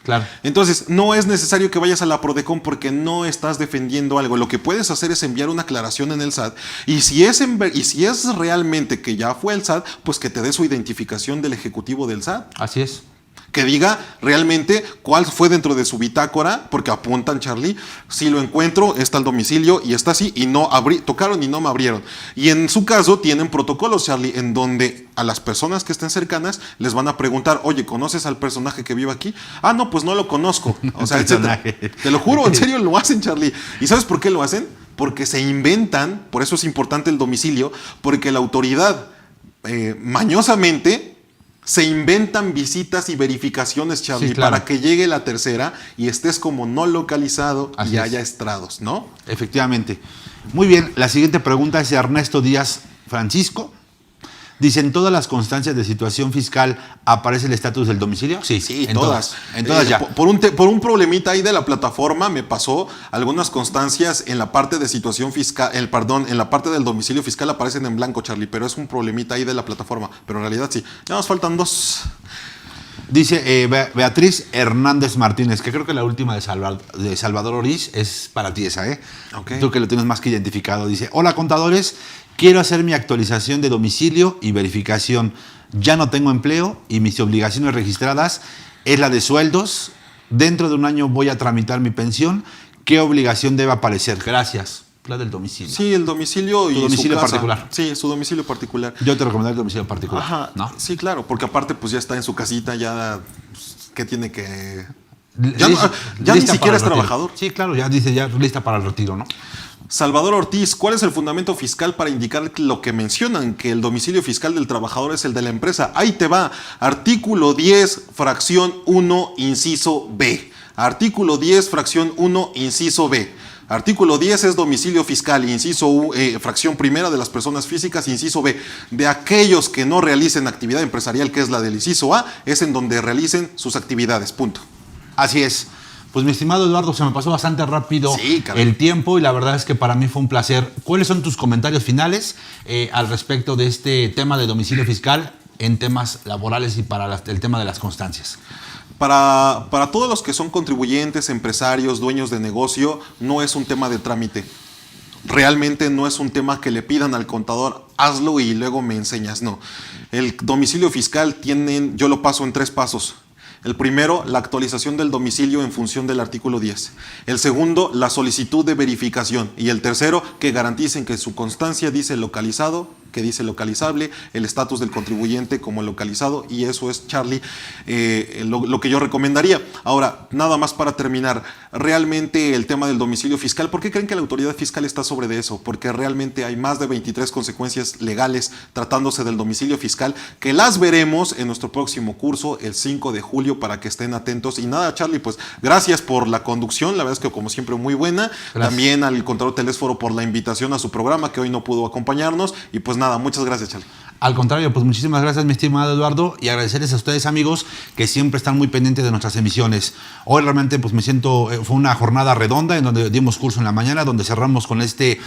Claro. Entonces, no es necesario que vayas a la Prodecon porque no estás defendiendo algo. Lo que puedes hacer es enviar una aclaración en el SAT y si es realmente que ya fue el SAT, pues que te dé su identificación del ejecutivo del SAT. Así es. Que diga realmente cuál fue dentro de su bitácora, porque apuntan, Charlie, si lo encuentro, está el domicilio y está así, y no tocaron y no me abrieron. Y en su caso tienen protocolos, Charlie, en donde a las personas que estén cercanas les van a preguntar, oye, ¿conoces al personaje que vive aquí? Ah, no, pues no lo conozco. O sea, etcétera. Te lo juro, en serio lo hacen, Charlie. ¿Y sabes por qué lo hacen? Porque se inventan, por eso es importante el domicilio, porque la autoridad mañosamente se inventan visitas y verificaciones, Charlie, Sí, claro. para que llegue la tercera y estés como no localizado Así y es. haya estrados, ¿no? Efectivamente. Muy bien, la siguiente pregunta es de Ernesto Díaz Francisco. Dice, ¿en todas las constancias de situación fiscal aparece el estatus del domicilio? Sí, en todas. En todas ya. Por un problemita ahí de la plataforma me pasó algunas constancias en la parte de situación fiscal, en la parte del domicilio fiscal aparecen en blanco, Charlie, pero es un problemita ahí de la plataforma. Pero en realidad sí. Ya nos faltan 2. Dice Beatriz Hernández Martínez, que creo que la última de Salvador Ortiz es para ti esa, ¿eh? Okay. Tú que lo tienes más que identificado. Dice, hola contadores, quiero hacer mi actualización de domicilio y verificación. Ya no tengo empleo y mis obligaciones registradas es la de sueldos. Dentro de un año voy a tramitar mi pensión. ¿Qué obligación debe aparecer? Gracias. La del domicilio. Sí, el domicilio y domicilio su casa. particular. Sí, su domicilio particular. Yo te recomendaría el domicilio particular. Ajá, ¿no? sí, claro, porque aparte pues ya está en su casita, ya pues, ¿qué tiene que...? Ya ni siquiera es trabajador. Sí, claro, ya dice, ya lista para el retiro, ¿no? Salvador Ortiz, ¿cuál es el fundamento fiscal para indicar lo que mencionan, que el domicilio fiscal del trabajador es el de la empresa? Ahí te va, artículo 10, fracción 1, inciso B. Artículo 10, fracción 1, inciso B. Artículo 10 es domicilio fiscal, fracción primera de las personas físicas, inciso B. De aquellos que no realicen actividad empresarial, que es la del inciso A, es en donde realicen sus actividades, punto. Así es. Pues mi estimado Eduardo, se me pasó bastante rápido el tiempo y la verdad es que para mí fue un placer. ¿Cuáles son tus comentarios finales al respecto de este tema de domicilio fiscal en temas laborales y para el tema de las constancias? Para todos los que son contribuyentes, empresarios, dueños de negocio, no es un tema de trámite. Realmente no es un tema que le pidan al contador, hazlo y luego me enseñas. No. El domicilio fiscal yo lo paso en 3 pasos. El primero, la actualización del domicilio en función del artículo 10. El segundo, la solicitud de verificación. Y el tercero, que garanticen que su constancia dice localizado, que dice localizable, el estatus del contribuyente como localizado, y eso es, Charlie, lo que yo recomendaría. Ahora, nada más para terminar, realmente el tema del domicilio fiscal, ¿por qué creen que la autoridad fiscal está sobre de eso? Porque realmente hay más de 23 consecuencias legales tratándose del domicilio fiscal, que las veremos en nuestro próximo curso, el 5 de julio, para que estén atentos. Y nada, Charlie, pues gracias por la conducción, la verdad es que como siempre muy buena. Gracias. También al contador Telésforo por la invitación a su programa, que hoy no pudo acompañarnos, y pues nada, muchas gracias, Charlie. Al contrario, pues muchísimas gracias, mi estimado Eduardo, y agradecerles a ustedes, amigos, que siempre están muy pendientes de nuestras emisiones. Hoy realmente pues me siento, fue una jornada redonda en donde dimos curso en la mañana, donde cerramos con este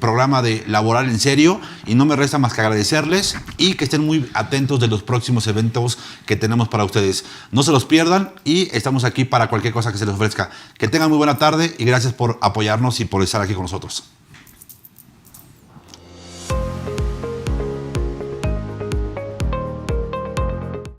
programa de Laboral en Serio, y no me resta más que agradecerles y que estén muy atentos de los próximos eventos que tenemos para ustedes. No se los pierdan y estamos aquí para cualquier cosa que se les ofrezca. Que tengan muy buena tarde y gracias por apoyarnos y por estar aquí con nosotros.